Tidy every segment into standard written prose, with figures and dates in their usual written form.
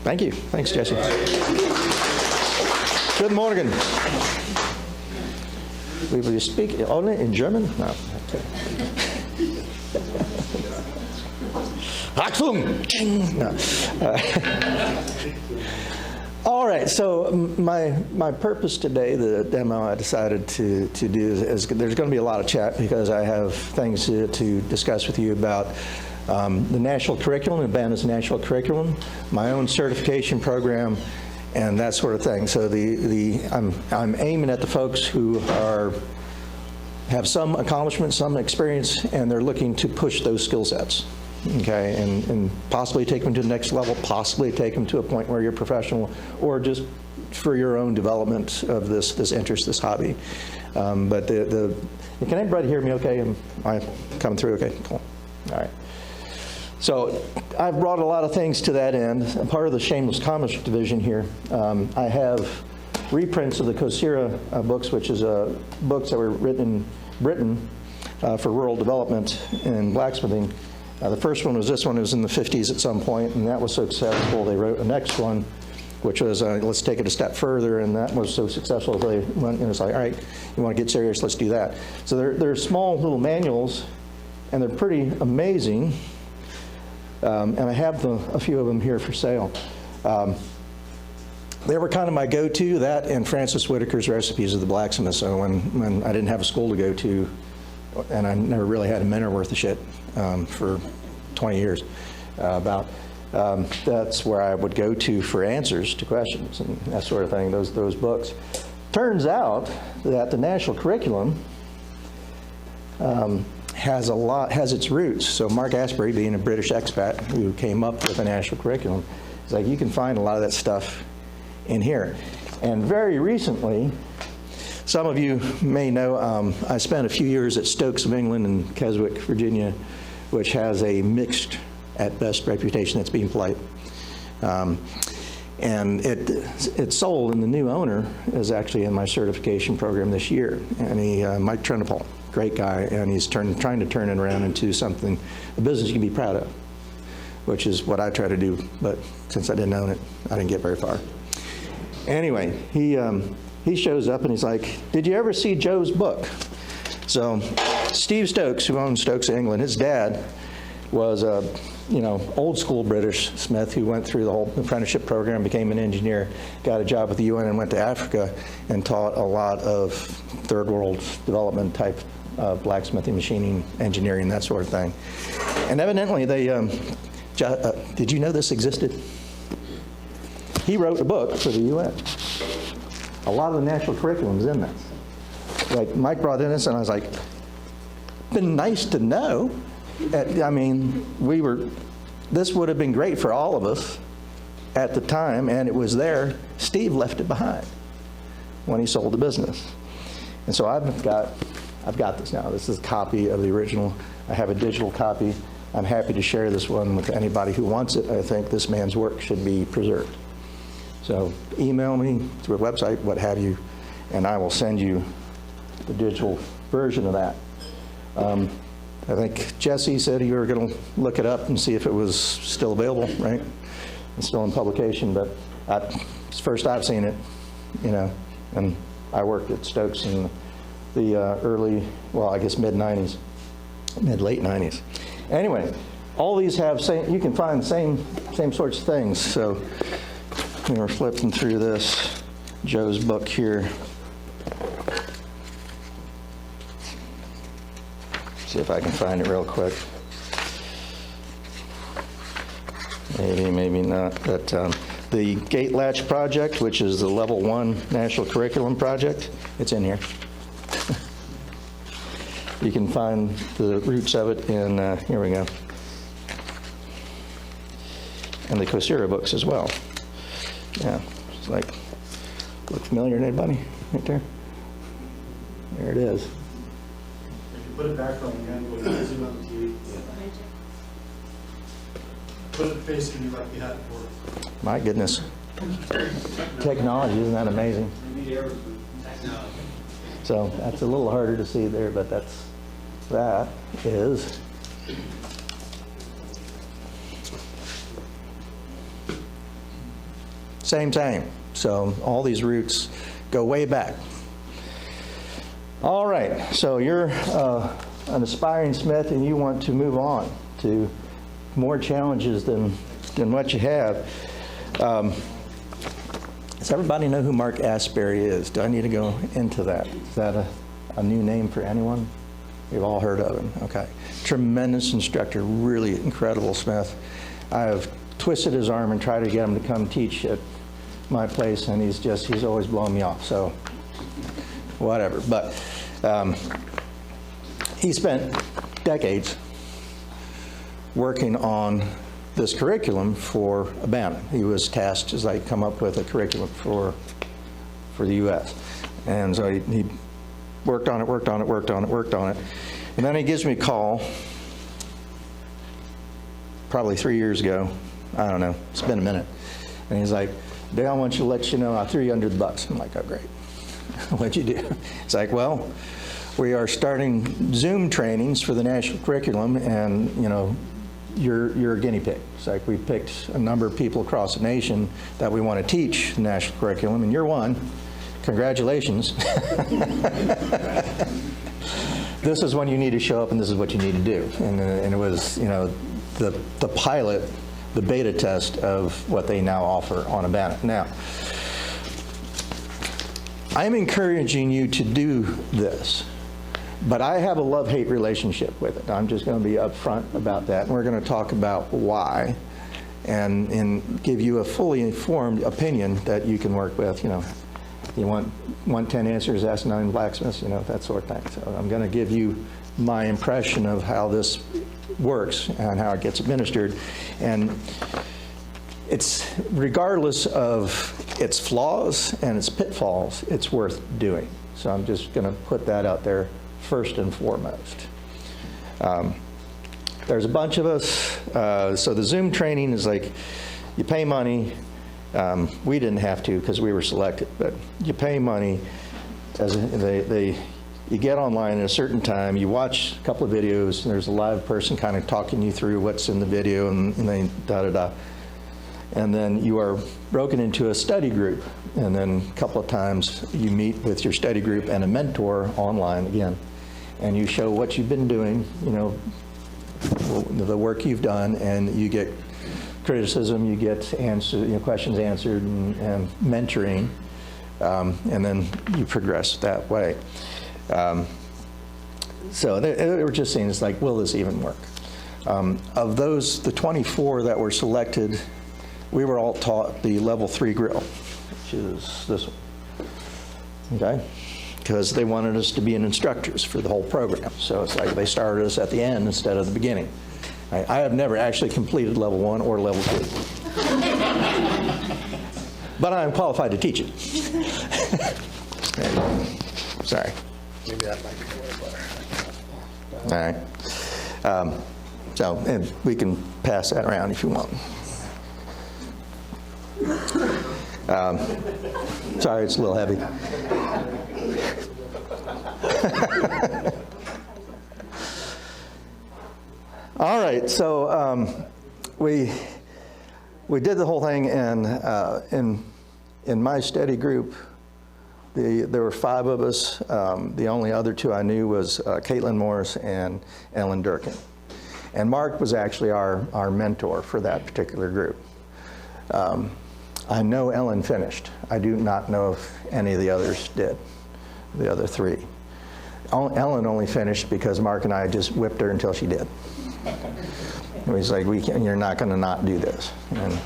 Thank you. Thanks, Jesse. Good morning. Will you speak only in German? No. Achtung! No. All right, so my purpose today, the demo I decided to do is there's going to be a lot of chat because I have things to discuss with you about the national curriculum, Advanced national curriculum, my own certification program, and that sort of thing. So I'm aiming at the folks who have some accomplishment, some experience, and they're looking to push those skill sets. Okay, and possibly take them to the next level, possibly take them to a point where you're professional, or just for your own development of this interest, this hobby. But can everybody hear me okay? Am I coming through okay? Cool. All right. So I've brought a lot of things to that end. I'm part of the Shameless Commerce division here. I have reprints of the Coursera books, which is books that were written in Britain for rural development and blacksmithing. The first one was this one. It was in the 50s at some point, and that was so successful they wrote a next one, which was let's take it a step further, and that was so successful they went, and it's like, all right, you want to get serious, let's do that. So they're small little manuals, and they're pretty amazing, and I have a few of them here for sale. They were kind of my go-to, that and Francis Whitaker's Recipes of the Blacksmith. So when I didn't have a school to go to, and I never really had a mentor worth of shit for 20 years, that's where I would go to for answers to questions and that sort of thing, those books. Turns out that the national curriculum has its roots. So Mark Asbury, being a British expat who came up with a national curriculum, is like, you can find a lot of that stuff in here. And very recently, some of you may know, I spent a few years at Stokes of England in Keswick, Virginia, which has a mixed, at best, reputation. That's being polite. And it's sold, and the new owner is actually in my certification program this year. And Mike Trenopole, great guy, and he's trying to turn it around into something, a business you can be proud of, which is what I try to do. But since I didn't own it, I didn't get very far. Anyway, he shows up and he's like, did you ever see Joe's book? So Steve Stokes, who owns Stokes of England, his dad was a old school British smith who went through the whole apprenticeship program, became an engineer, got a job with the UN and went to Africa and taught a lot of third world development type blacksmithing, machining, engineering, that sort of thing. And evidently they, did you know this existed? He wrote a book for the UN. A lot of the national curriculum is in this. Like Mike brought in this, and I was like, been nice to know. I mean, this would have been great for all of us at the time, and it was there. Steve left it behind when he sold the business. And so I've got this now. This is a copy of the original. I have a digital copy. I'm happy to share this one with anybody who wants it. I think this man's work should be preserved. So email me through a website, what have you, and I will send you the digital version of that. I think Jesse said you were going to look it up and see if it was still available, right? It's still in publication, but it's the first I've seen it, and I worked at Stokes in the early, well, I guess late 90s. Anyway, all these have you can find same sorts of things. So we were flipping through this, Joe's book here. See if I can find it real quick. Maybe, maybe not. But the Gate Latch Project, which is the Level 1 National Curriculum Project, it's in here. You can find the roots of it in, here we go, and the Coursera books as well. Yeah, it's like, look familiar to anybody right there? There it is. If you put it back on again, go to zoom on the TV. Put it facing you like you had before. My goodness. Technology, isn't that amazing? So that's a little harder to see there, but that is Same. So all these roots go way back. All right, so you're an aspiring smith and you want to move on to more challenges than what you have. Does everybody know who Mark Asbury is? Do I need to go into that? Is that a new name for anyone? You've all heard of him, okay. Tremendous instructor, really incredible smith. I have twisted his arm and tried to get him to come teach at my place, and he's always blowing me off, so whatever. But he spent decades working on this curriculum for Abandon. He was tasked as I come up with a curriculum for the U.S. And so he worked on it. And then he gives me a call probably 3 years ago. I don't know, it's been a minute. And he's like, Dale, I want you to let you know I threw you under the bus. I'm like, oh, great. What'd you do? It's like, well, we are starting Zoom trainings for the national curriculum, and, you know, you're a guinea pig. It's like we picked a number of people across the nation that we want to teach the national curriculum, and you're one. Congratulations. This is when you need to show up, and this is what you need to do. And it was, you know, the pilot, the beta test of what they now offer on Abandon. Now, I'm encouraging you to do this, but I have a love-hate relationship with it. I'm just going to be upfront about that, and we're going to talk about why, and give you a fully informed opinion that you can work with. You know, you want 10 answers, ask 9 blacksmiths, you know, that sort of thing. So I'm going to give you my impression of how this works and how it gets administered. And it's, regardless of its flaws and its pitfalls, it's worth doing. So I'm just going to put that out there first and foremost. There's a bunch of us. So the Zoom training is like, you pay money. We didn't have to because we were selected, but you pay money. You get online at a certain time, you watch a couple of videos, and there's a live person kind of talking you through what's in the video, and then da-da-da. And then you are broken into a study group, and then a couple of times you meet with your study group and a mentor online again, and you show what you've been doing, you know, the work you've done, and you get criticism, you get questions answered, and mentoring, and then you progress that way. So they were just saying, it's like, will this even work? Of those, the 24 that were selected, we were all taught the level 3 grill, which is this one, okay? Because they wanted us to be instructors for the whole program. So it's like they started us at the end instead of the beginning. I have never actually completed level 1 or level 2. But I'm qualified to teach it. Sorry. Maybe that might be a little better. All right. So, and we can pass that around if you want. Sorry, it's a little heavy. All right, so we did the whole thing, and in my study group, there were 5 of us. The only other 2 I knew was Caitlin Morse and Ellen Durkin. And Mark was actually our mentor for that particular group. I know Ellen finished. I do not know if any of the others did, the other 3. Ellen only finished because Mark and I just whipped her until she did. And he's like, you're not going to not do this. And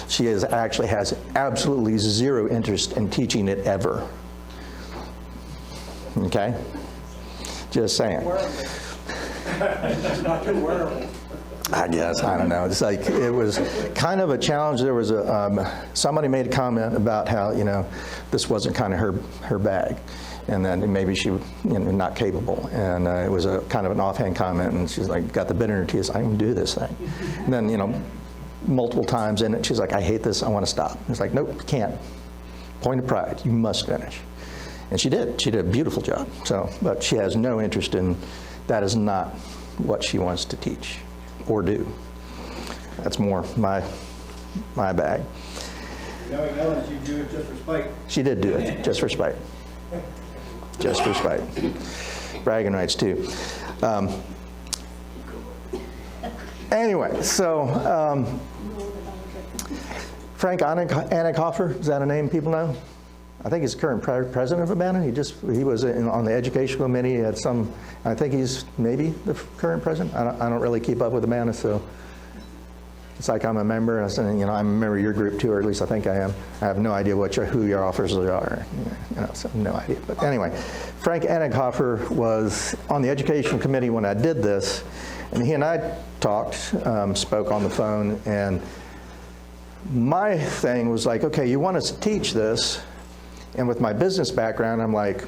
she actually has absolutely 0 interest in teaching it ever. Okay? Just saying. I guess, I don't know. It's like, it was kind of a challenge. There was somebody made a comment about how, you know, this wasn't kind of her bag, and then maybe she, you know, not capable. And it was a kind of an offhand comment, and she's like, got the bit in her teeth, I can do this thing. And then, you know, multiple times in it, she's like, I hate this, I want to stop. It's like, nope, you can't. Point of pride, you must finish. And she did. She did a beautiful job. So, but she has no interest in, that is not what she wants to teach or do. That's more my bag. Knowing Ellen, she'd do it just for spite. She did do it, just for spite. Just for spite. Bragging rights, too. Anyway, so Frank Annickhofer, is that a name people know? I think he's the current president of Urbana. He was on the educational committee. He had some, I think he's maybe the current president. I don't really keep up with Urbana, so it's like I'm a member, and I said, I'm a member of your group too, or at least I think I am. I have no idea who your officers are, so no idea. But anyway, Frank Annickhofer was on the education committee when I did this, and he and I talked, spoke on the phone, and my thing was like, okay, you want us to teach this, and with my business background, I'm like,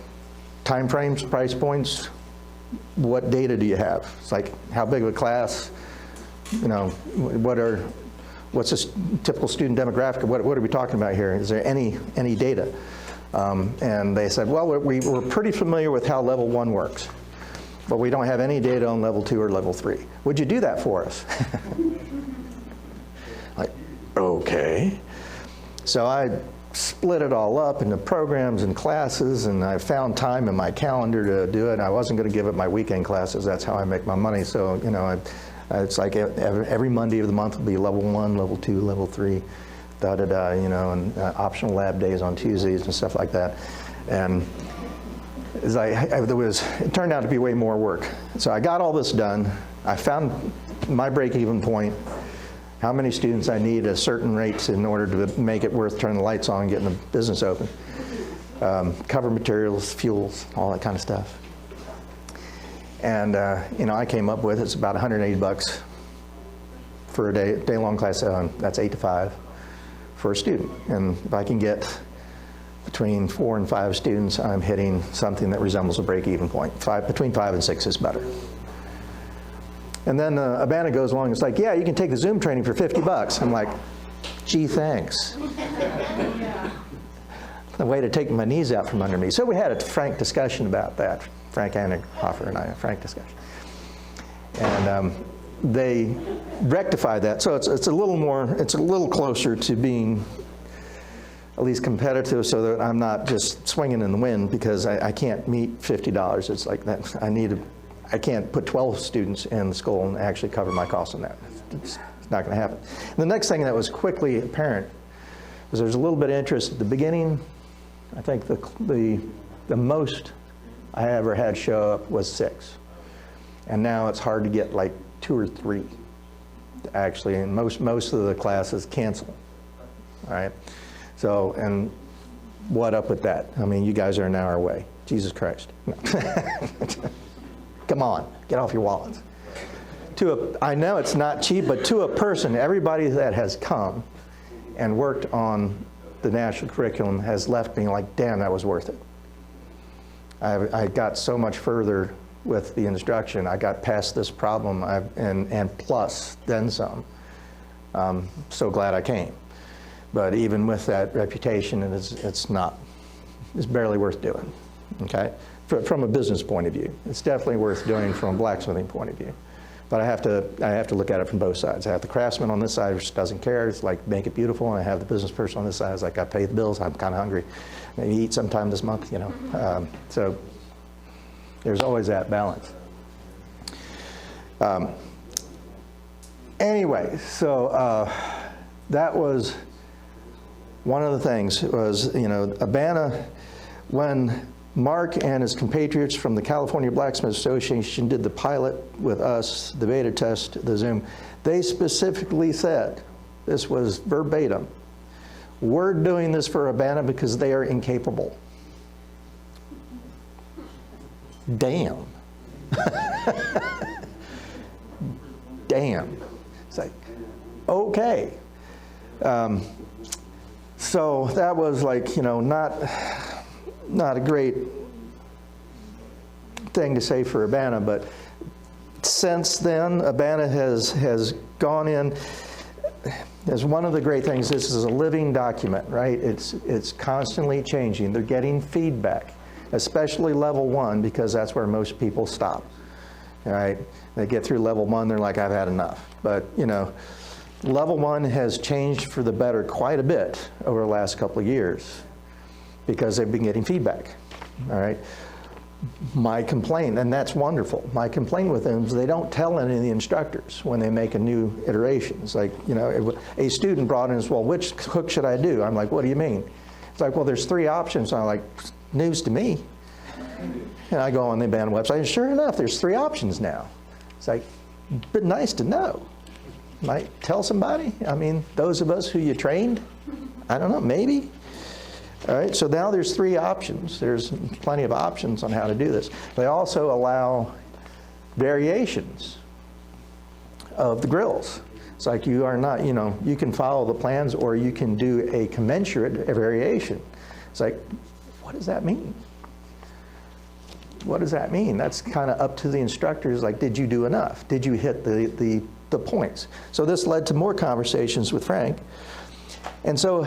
time frames, price points, what data do you have? It's like, how big of a class? What's a typical student demographic? What are we talking about here? Is there any data? And they said, well, we're pretty familiar with how level 1 works, but we don't have any data on level 2 or level 3. Would you do that for us? Like, okay. So I split it all up into programs and classes, and I found time in my calendar to do it. I wasn't going to give it my weekend classes. That's how I make my money. So, it's like every Monday of the month will be level 1, level 2, level 3, and optional lab days on Tuesdays and stuff like that. And it turned out to be way more work. So I got all this done. I found my break-even point, how many students I need at certain rates in order to make it worth turning the lights on and getting the business open. Cover materials, fuels, all that kind of stuff. And I came up with it's about $180 for a day-long class. That's 8 to 5 for a student. And if I can get between 4 and 5 students, I'm hitting something that resembles a break-even point. Between 5 and 6 is better. And then Urbana goes along. It's like, yeah, you can take the Zoom training for $50. I'm like, gee, thanks. The way to take my knees out from under me. So we had a frank discussion about that. Frank Annickhofer and I, a frank discussion. And they rectified that. So it's a little closer to being at least competitive, so that I'm not just swinging in the wind, because I can't meet $50. It's like that. I can't put 12 students in the school and actually cover my costs on that. It's not going to happen. And the next thing that was quickly apparent was there's a little bit of interest at the beginning. I think the most I ever had show up was 6. And now it's hard to get like 2 or 3, actually, and most of the classes cancel, all right? So, and what up with that? I mean, you guys are an hour away. Jesus Christ. Come on, get off your wallets. I know it's not cheap, but to a person, everybody that has come and worked on the national curriculum has left being like, damn, that was worth it. I got so much further with the instruction. I got past this problem, and plus, then some. So glad I came. But even with that reputation, it's barely worth doing, okay? From a business point of view. It's definitely worth doing from a blacksmithing point of view. But I have to look at it from both sides. I have the craftsman on this side, which doesn't care. It's like, make it beautiful. And I have the business person on this side. It's like, I pay the bills. I'm kind of hungry. Maybe eat sometime this month, So there's always that balance. Anyway, so that was one of the things. Was, Urbana, when Mark and his compatriots from the California Blacksmith Association did the pilot with us, the beta test, the Zoom, they specifically said, this was verbatim, we're doing this for Urbana because they are incapable. Damn. Damn. It's like, okay. So that was like, not a great thing to say for Urbana, but since then, Urbana has gone in as one of the great things. This is a living document, right? It's constantly changing. They're getting feedback, especially level 1, because that's where most people stop. All right, they get through level 1, they're like, I've had enough. But Level 1 has changed for the better quite a bit over the last couple of years because they've been getting feedback, all right? My complaint, and that's wonderful, my complaint with them is they don't tell any of the instructors when they make a new iteration. It's like, you know, a student brought in and says, well, which hook should I do? I'm like, what do you mean? It's like, well, there's 3 options. I'm like, news to me. And I go on the band website, and sure enough, there's 3 options now. It's like, but nice to know. Might tell somebody? I mean, those of us who you trained? I don't know, maybe? All right, so now there's 3 options. There's plenty of options on how to do this. They also allow variations of the grills. It's like you are not, you know, you can follow the plans or you can do a commensurate variation. It's like, what does that mean? What does that mean? That's kind of up to the instructors, like, did you do enough? Did you hit the points? So this led to more conversations with Frank. And so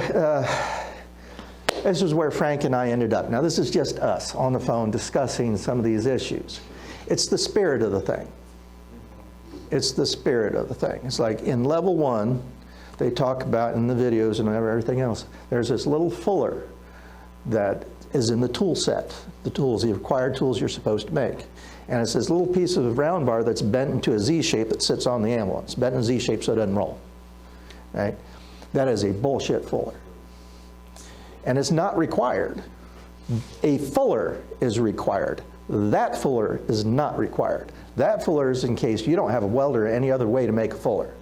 this is where Frank and I ended up. Now this is just us on the phone discussing some of these issues. It's the spirit of the thing. It's the spirit of the thing. It's like in level 1, they talk about in the videos and everything else, there's this little fuller that is in the tool set, the tools, the required tools you're supposed to make. And it's this little piece of round bar that's bent into a Z shape that sits on the anvil. It's bent in a Z shape so it doesn't roll, right? That is a bullshit fuller. And it's not required. A fuller is required. That fuller is not required. That fuller is in case you don't have a welder or any other way to make a fuller.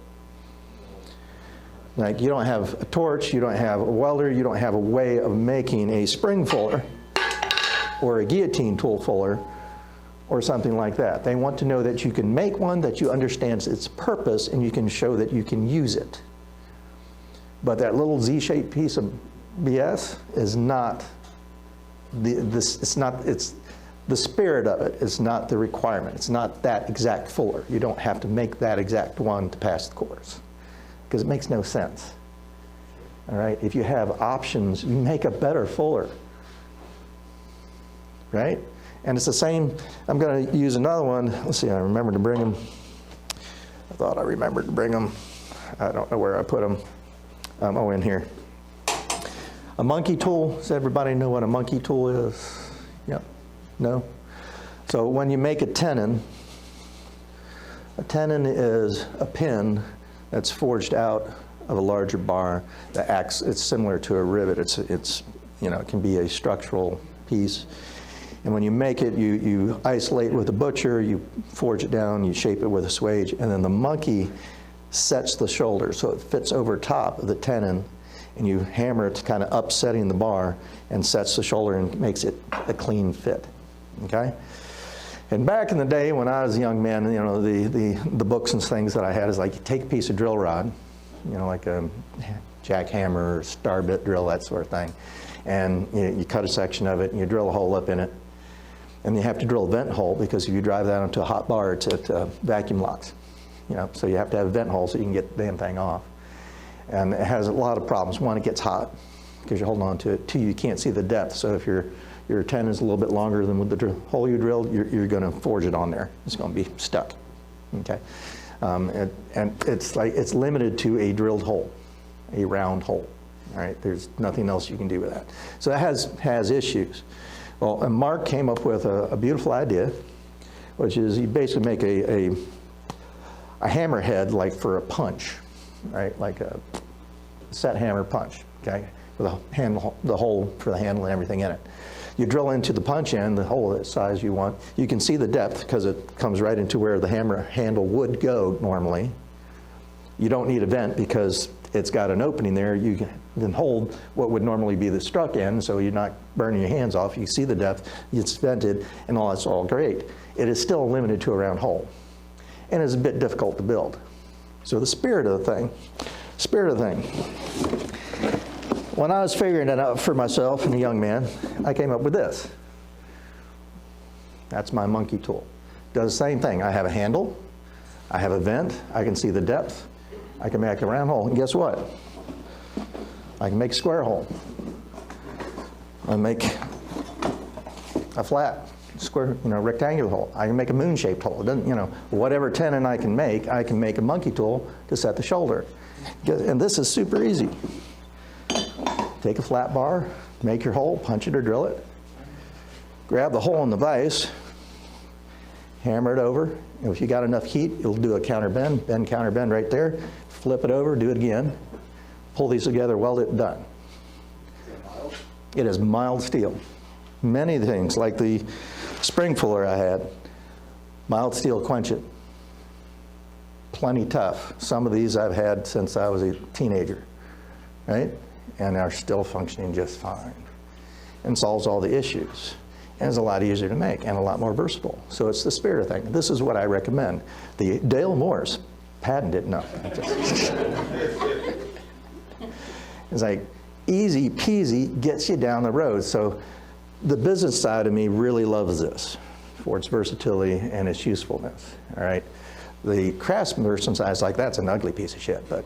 Like you don't have a torch, you don't have a welder, you don't have a way of making a spring fuller or a guillotine tool fuller or something like that. They want to know that you can make one, that you understand its purpose, and you can show that you can use it. But that little Z-shaped piece of BS is not it's the spirit of it. It's not the requirement. It's not that exact fuller. You don't have to make that exact one to pass the course because it makes no sense. All right, if you have options, you make a better fuller, right? And it's the same. I'm going to use another one. Let's see, I remembered to bring them. I thought I remembered to bring them. I don't know where I put them. Oh, in here. A monkey tool. Does everybody know what a monkey tool is? Yep. No? So when you make a tenon is a pin that's forged out of a larger bar that acts, it's similar to a rivet. It's you know, it can be a structural piece. And when you make it, you isolate with a butcher, you forge it down, you shape it with a swage, and then the monkey sets the shoulder so it fits over top of the tenon, and you hammer it kind of upsetting the bar and sets the shoulder and makes it a clean fit, okay? And back in the day when I was a young man, you know, the books and things that I had is like you take a piece of drill rod, you know, like a jackhammer or star bit drill, that sort of thing, and you cut a section of it and you drill a hole up in it. And you have to drill a vent hole because if you drive that onto a hot bar, it's at vacuum locks. You know, so you have to have a vent hole so you can get the damn thing off. And it has a lot of problems. One, it gets hot because you're holding on to it. 2, you can't see the depth. So if your tenon is a little bit longer than with the hole you drilled, you're going to forge it on there. It's going to be stuck. Okay, and it's like it's limited to a drilled hole, a round hole. All right, there's nothing else you can do with that. So that has issues. Well, and Mark came up with a beautiful idea, which is you basically make a hammerhead like for a punch, right? Like a set hammer punch, okay? With a handle, the hole for the handle and everything in it. You drill into the punch end, the hole that size you want. You can see the depth because it comes right into where the hammer handle would go normally. You don't need a vent because it's got an opening there. You can hold what would normally be the struck end, so you're not burning your hands off. You see the depth, it's vented, and all that's all great. It is still limited to a round hole, and it's a bit difficult to build. So the spirit of the thing, when I was figuring it out for myself and a young man, I came up with this. That's my monkey tool. Does the same thing. I have a handle, I have a vent, I can see the depth, I can make a round hole, and guess what? I can make a square hole. I make a flat square, rectangular hole. I can make a moon-shaped hole. It doesn't, whatever tenon I can make a monkey tool to set the shoulder. And this is super easy. Take a flat bar, make your hole, punch it or drill it. Grab the hole in the vise, hammer it over. If you got enough heat, it'll do a counter bend, counter bend right there. Flip it over, do it again. Pull these together, weld it, done. It is mild steel. Many things, like the spring puller I had, mild steel quench it. Plenty tough. Some of these I've had since I was a teenager, right? And are still functioning just fine. And solves all the issues. And is a lot easier to make and a lot more versatile. So it's the spirit of thing. This is what I recommend. The Dale Morse patented, no. It's like easy peasy, gets you down the road. So the business side of me really loves this for its versatility and its usefulness, all right? The craftsperson side is like, that's an ugly piece of shit, but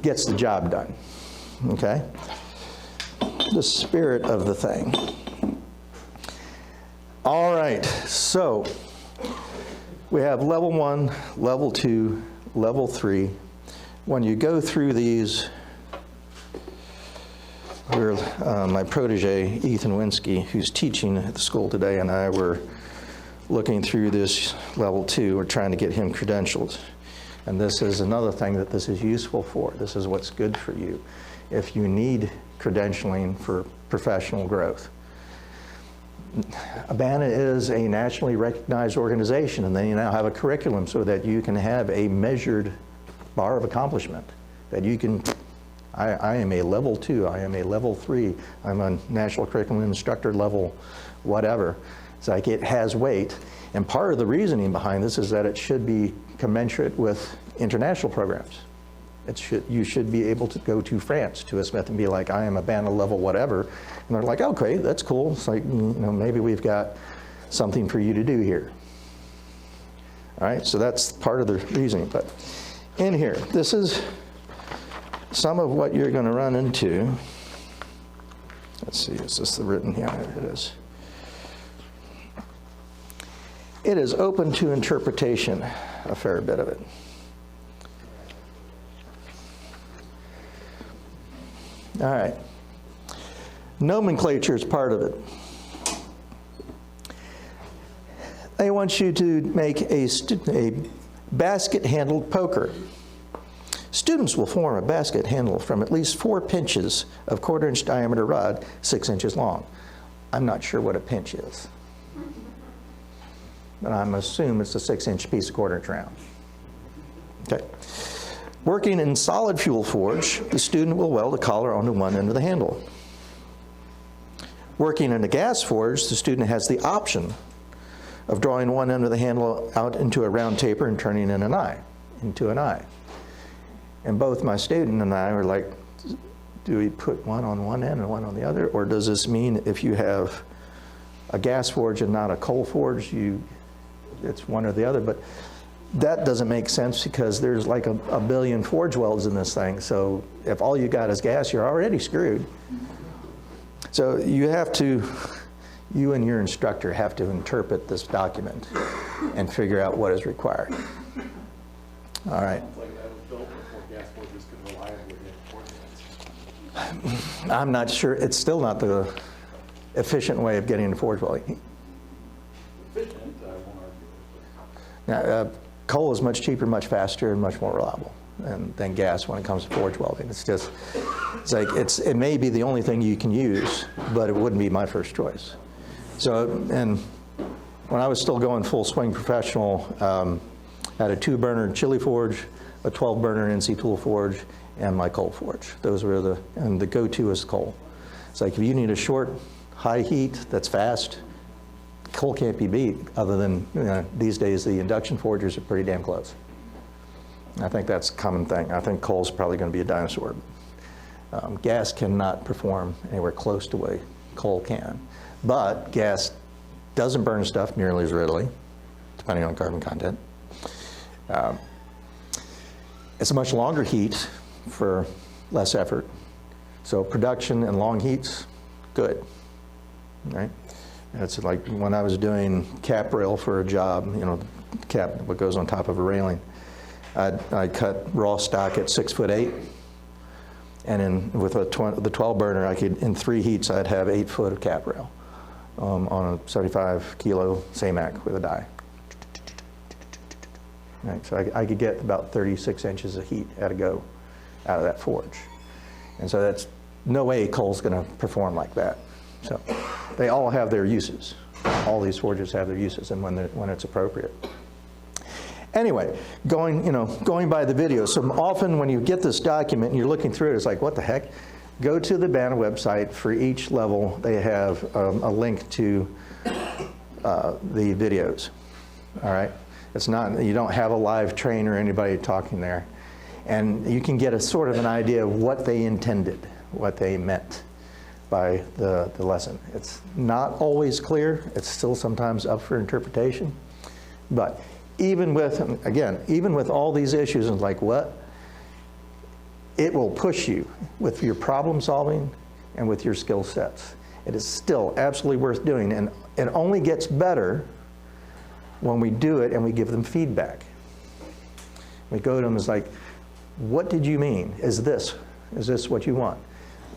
gets the job done, okay? The spirit of the thing. All right, so we have level 1, level 2, level 3. When you go through these, my protege, Ethan Winsky, who's teaching at the school today, and I were looking through this level 2. We're trying to get him credentialed. And this is another thing that this is useful for. This is what's good for you if you need credentialing for professional growth. Abana is a nationally recognized organization, and they now have a curriculum so that you can have a measured bar of accomplishment. That you can, I am a level 2, I am a level 3, I'm a national curriculum instructor level whatever. It's like it has weight. And part of the reasoning behind this is that it should be commensurate with international programs. You should be able to go to France to a Smith and be like, I am a Abana level whatever. And they're like, okay, that's cool. It's like, maybe we've got something for you to do here. All right, so that's part of the reasoning. But in here, this is some of what you're going to run into. Let's see, is this the written? Yeah, it is. It is open to interpretation, a fair bit of it. All right. Nomenclature is part of it. They want you to make a basket-handled poker. Students will form a basket handle from at least 4 pinches of 1/4-inch diameter rod, 6 inches long. I'm not sure what a pinch is, but I'm assuming it's a 6-inch piece of 1/4-inch round. Okay. Working in solid fuel forge, the student will weld a collar onto one end of the handle. Working in a gas forge, the student has the option of drawing one end of the handle out into a round taper and turning in an eye, into an eye. And both my student and I were like, do we put one on one end and one on the other? Or does this mean if you have a gas forge and not a coal forge, it's one or the other? But that doesn't make sense because there's like a billion forge welds in this thing. So if all you got is gas, you're already screwed. So you and your instructor have to interpret this document and figure out what is required. All right. I'm not sure. It's still not the efficient way of getting into forge welding. Efficient, I won't argue with it. Now, coal is much cheaper, much faster, and much more reliable than gas when it comes to forge welding. It may be the only thing you can use, but it wouldn't be my first choice. So, and when I was still going full swing professional, I had a 2-burner chili forge, a 12-burner NC tool forge, and my coal forge. Those were and the go-to is coal. It's like if you need a short, high heat that's fast, coal can't be beat, other than these days the induction forgers are pretty damn close. I think that's a common thing. I think coal's probably going to be a dinosaur. Gas cannot perform anywhere close to the way coal can. But gas doesn't burn stuff nearly as readily, depending on carbon content. It's a much longer heat for less effort. So production and long heats, good, right? It's like when I was doing cap rail for a job, you know, cap, what goes on top of a railing. I'd cut raw stock at 6'8", and with the 12 burner, I could, in 3 heats, I'd have 8 foot of cap rail on a 75 kilo Samac with a die. Right, so I could get about 36 inches of heat at a go out of that forge. And so that's no way coal's going to perform like that. So they all have their uses. All these forges have their uses, and when it's appropriate. Anyway, going by the video, so often when you get this document and you're looking through it, it's like, what the heck? Go to the BANA website. For each level, they have a link to the videos. All right? It's not, you don't have a live train or anybody talking there. And you can get a sort of an idea of what they intended, what they meant by the lesson. It's not always clear. It's still sometimes up for interpretation. But even with, again, even with all these issues, and like what, it will push you with your problem solving and with your skill sets. It is still absolutely worth doing, and it only gets better when we do it and we give them feedback. We go to them, it's like, what did you mean? Is this what you want?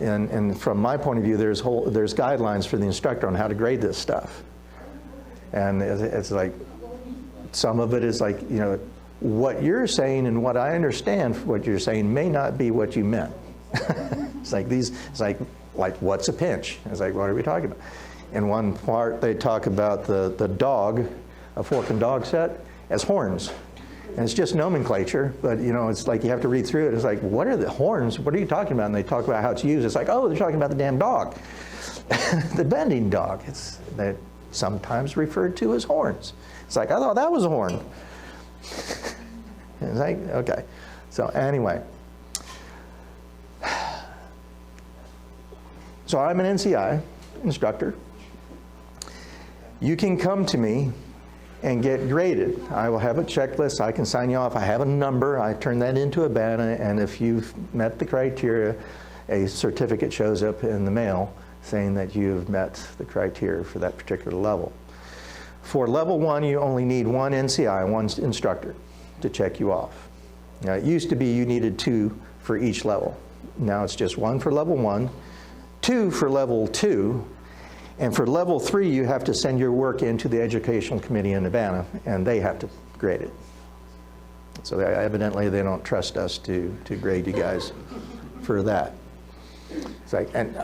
And from my point of view, there's guidelines for the instructor on how to grade this stuff. And it's like, some of it is like, you know, what you're saying and what I understand what you're saying may not be what you meant. It's like it's like what's a pinch? It's like, what are we talking about? In one part, they talk about the dog, a fork and dog set, as horns. And it's just nomenclature, but you know, it's like you have to read through it. It's like, what are the horns? What are you talking about? And they talk about how it's used. It's like, oh, they're talking about the damn dog. The bending dog. They're sometimes referred to as horns. It's like, I thought that was a horn. It's like, okay. So anyway. So I'm an NCI instructor. You can come to me and get graded. I will have a checklist. I can sign you off. I have a number. I turn that into a BANA, and if you've met the criteria, a certificate shows up in the mail saying that you've met the criteria for that particular level. For level 1, you only need one NCI, one instructor, to check you off. Now, it used to be you needed 2 for each level. Now it's just 1 for level 1, 2 for level 2, and for level 3, you have to send your work into the educational committee in Nevada, and they have to grade it. So evidently they don't trust us to grade you guys for that. It's like, and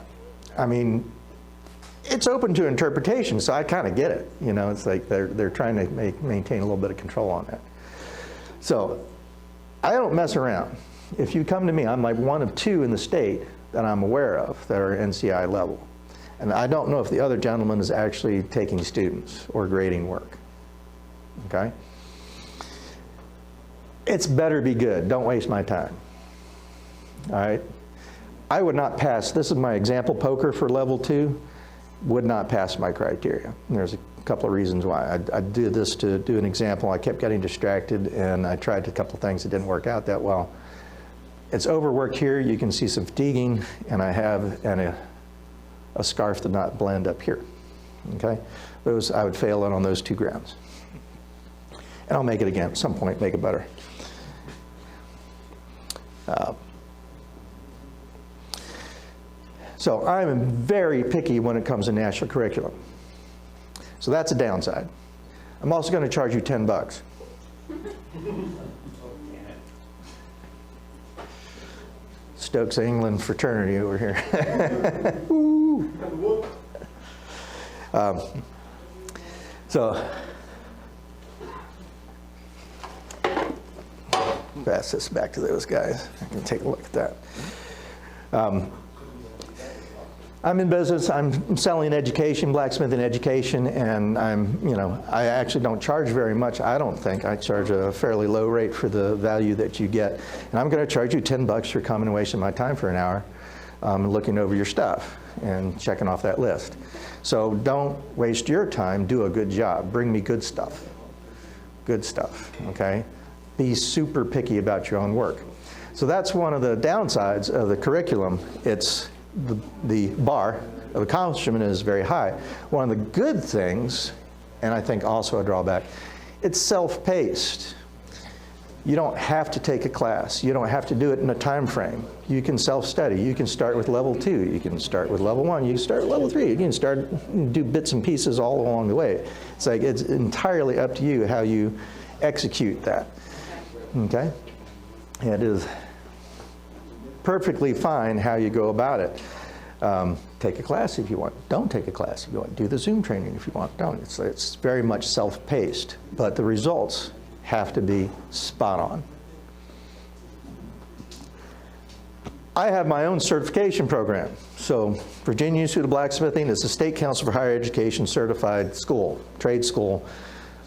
I mean, it's open to interpretation, so I kind of get it. You know, it's like they're trying to maintain a little bit of control on that. So I don't mess around. If you come to me, I'm like one of 2 in the state that I'm aware of that are NCI level. And I don't know if the other gentleman is actually taking students or grading work. Okay? It's better be good. Don't waste my time. All right? I would not pass. This is my example poker for level 2. Would not pass my criteria. And there's a couple of reasons why. I did this to do an example. I kept getting distracted, and I tried a couple of things that didn't work out that well. It's overworked here. You can see some fatiguing, and I have a scarf did not blend up here. Okay? Those, I would fail on those 2 grounds. And I'll make it again at some point, make it better. So I'm very picky when it comes to national curriculum. So that's a downside. I'm also going to charge you $10. Stokes England fraternity over here. Woo. So pass this back to those guys. I can take a look at that. I'm in business. I'm selling education, blacksmithing education, and I actually don't charge very much. I don't think. I charge a fairly low rate for the value that you get. And I'm going to charge you $10 for coming and wasting my time for an hour looking over your stuff and checking off that list. So don't waste your time. Do a good job. Bring me good stuff. Good stuff, okay? Be super picky about your own work. So that's one of the downsides of the curriculum. It's the bar of accomplishment is very high. One of the good things, and I think also a drawback, it's self-paced. You don't have to take a class. You don't have to do it in a time frame. You can self-study. You can start with level 2. You can start with level 1. You can start with level 3. You can do bits and pieces all along the way. It's like it's entirely up to you how you execute that. Okay? It is perfectly fine how you go about it. Take a class if you want. Don't take a class if you want. Do the Zoom training if you want. Don't. It's very much self-paced, but the results have to be spot on. I have my own certification program. So Virginia Institute of Blacksmithing is the State Council for Higher Education certified school, trade school.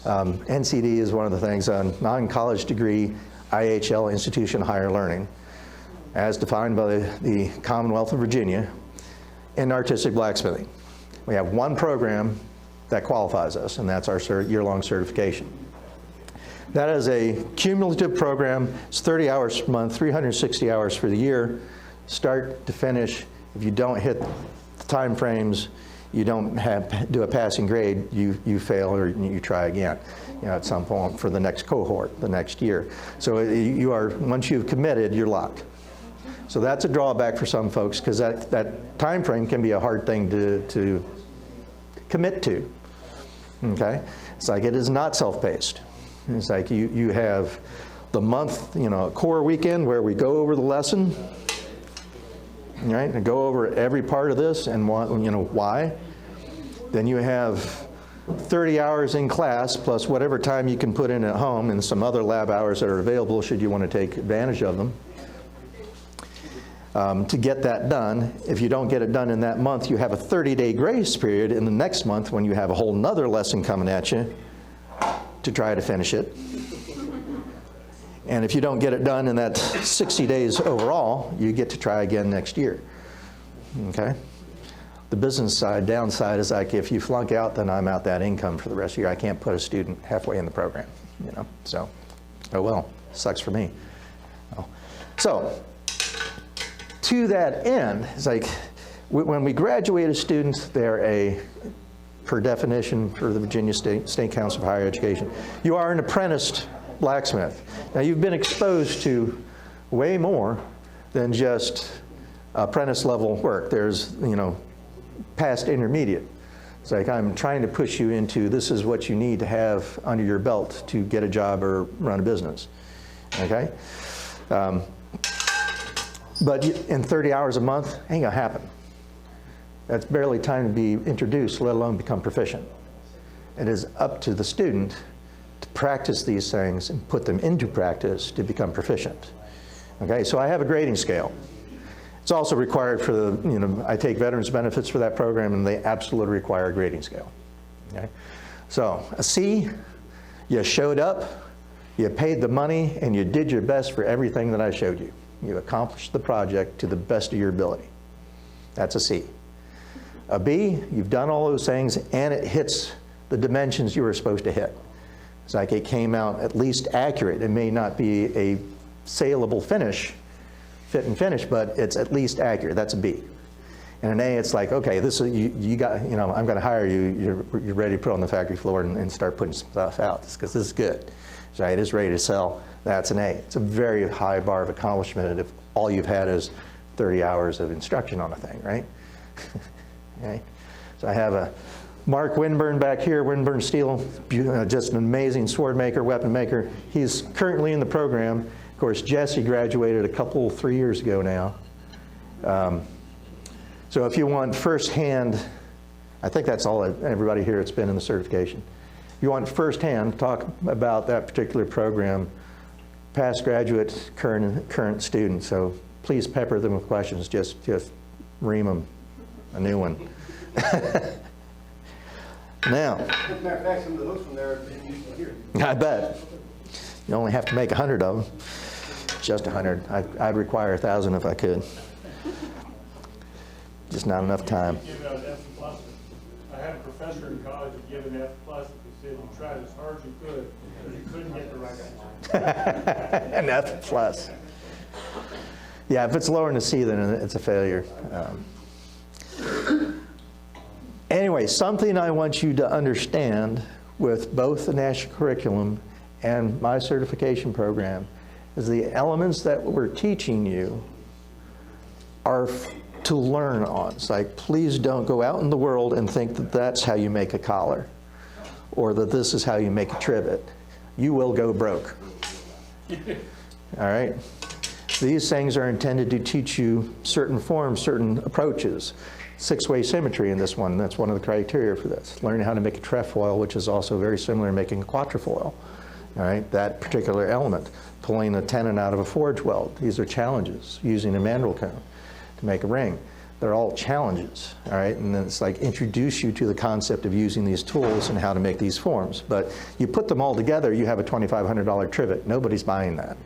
NCD is one of the things, a non-college degree IHL, Institution of Higher Learning, as defined by the Commonwealth of Virginia in artistic blacksmithing. We have one program that qualifies us, and that's our year-long certification. That is a cumulative program. It's 30 hours per month, 360 hours for the year, start to finish. If you don't hit the time frames, you don't do a passing grade, you fail or you try again, at some point for the next cohort, the next year. So you are, once you've committed, you're locked. So that's a drawback for some folks, because that time frame can be a hard thing to commit to. Okay? It's like it is not self-paced. It's like you have the month, a core weekend where we go over the lesson, right? And go over every part of this and why. Then you have 30 hours in class plus whatever time you can put in at home and some other lab hours that are available should you want to take advantage of them. To get that done. If you don't get it done in that month, you have a 30-day grace period in the next month when you have a whole nother lesson coming at you to try to finish it. And if you don't get it done in that 60 days overall, you get to try again next year. Okay? The business side, downside is like if you flunk out, then I'm out that income for the rest of the year. I can't put a student halfway in the program, So, oh well, sucks for me. So, to that end, it's like when we graduate a student, they're per definition for the Virginia State Council for Higher Education, you are an apprenticed blacksmith. Now you've been exposed to way more than just apprentice level work. There's, past intermediate. It's like I'm trying to push you into this is what you need to have under your belt to get a job or run a business. Okay? But in 30 hours a month, ain't gonna happen. That's barely time to be introduced, let alone become proficient. It is up to the student to practice these things and put them into practice to become proficient. Okay, so I have a grading scale. It's also required for the, I take veterans benefits for that program and they absolutely require a grading scale. Okay, so a C, you showed up, you paid the money, and you did your best for everything that I showed you. You accomplished the project to the best of your ability. That's a C. A B, you've done all those things and it hits the dimensions you were supposed to hit. It's like it came out at least accurate. It may not be a saleable finish, fit and finish, but it's at least accurate. That's a B. And an A, it's like, okay, this is, you got, I'm going to hire you. You're ready to put on the factory floor and start putting some stuff out because this is good. Right? It is ready to sell. That's an A. It's a very high bar of accomplishment if all you've had is 30 hours of instruction on a thing, right? Okay. So I have a Mark Winburn back here, Winburn Steel, just an amazing sword maker, weapon maker. He's currently in the program. Of course, Jesse graduated 3 years ago now. So if you want firsthand, I think that's all everybody here that's been in the certification. If you want firsthand talk about that particular program, past graduates, current students. So please pepper them with questions. Just ream them a new one. Now, As a matter of fact, some of those from there didn't used to hear. I bet. You only have to make 100 of them. Just 100. I'd require 1,000 if I could. Just not enough time. Give out F+. I had a professor in college that gave an F+. He said you tried as hard as you could, but you couldn't get the right answer. An F+. Yeah, if it's lower than a C, then it's a failure. Anyway, something I want you to understand with both the national curriculum and my certification program is the elements that we're teaching you are to learn on. It's like, please don't go out in the world and think that that's how you make a collar or that this is how you make a trivet. You will go broke. All right? These things are intended to teach you certain forms, certain approaches. Six-way symmetry in this one, that's one of the criteria for this. Learning how to make a trefoil, which is also very similar to making a quatrefoil. All right, that particular element. Pulling a tenon out of a forge weld. These are challenges. Using a mandrel cone to make a ring. They're all challenges, all right? And then it's like introduce you to the concept of using these tools and how to make these forms. But you put them all together, you have a $2,500 trivet. Nobody's buying that.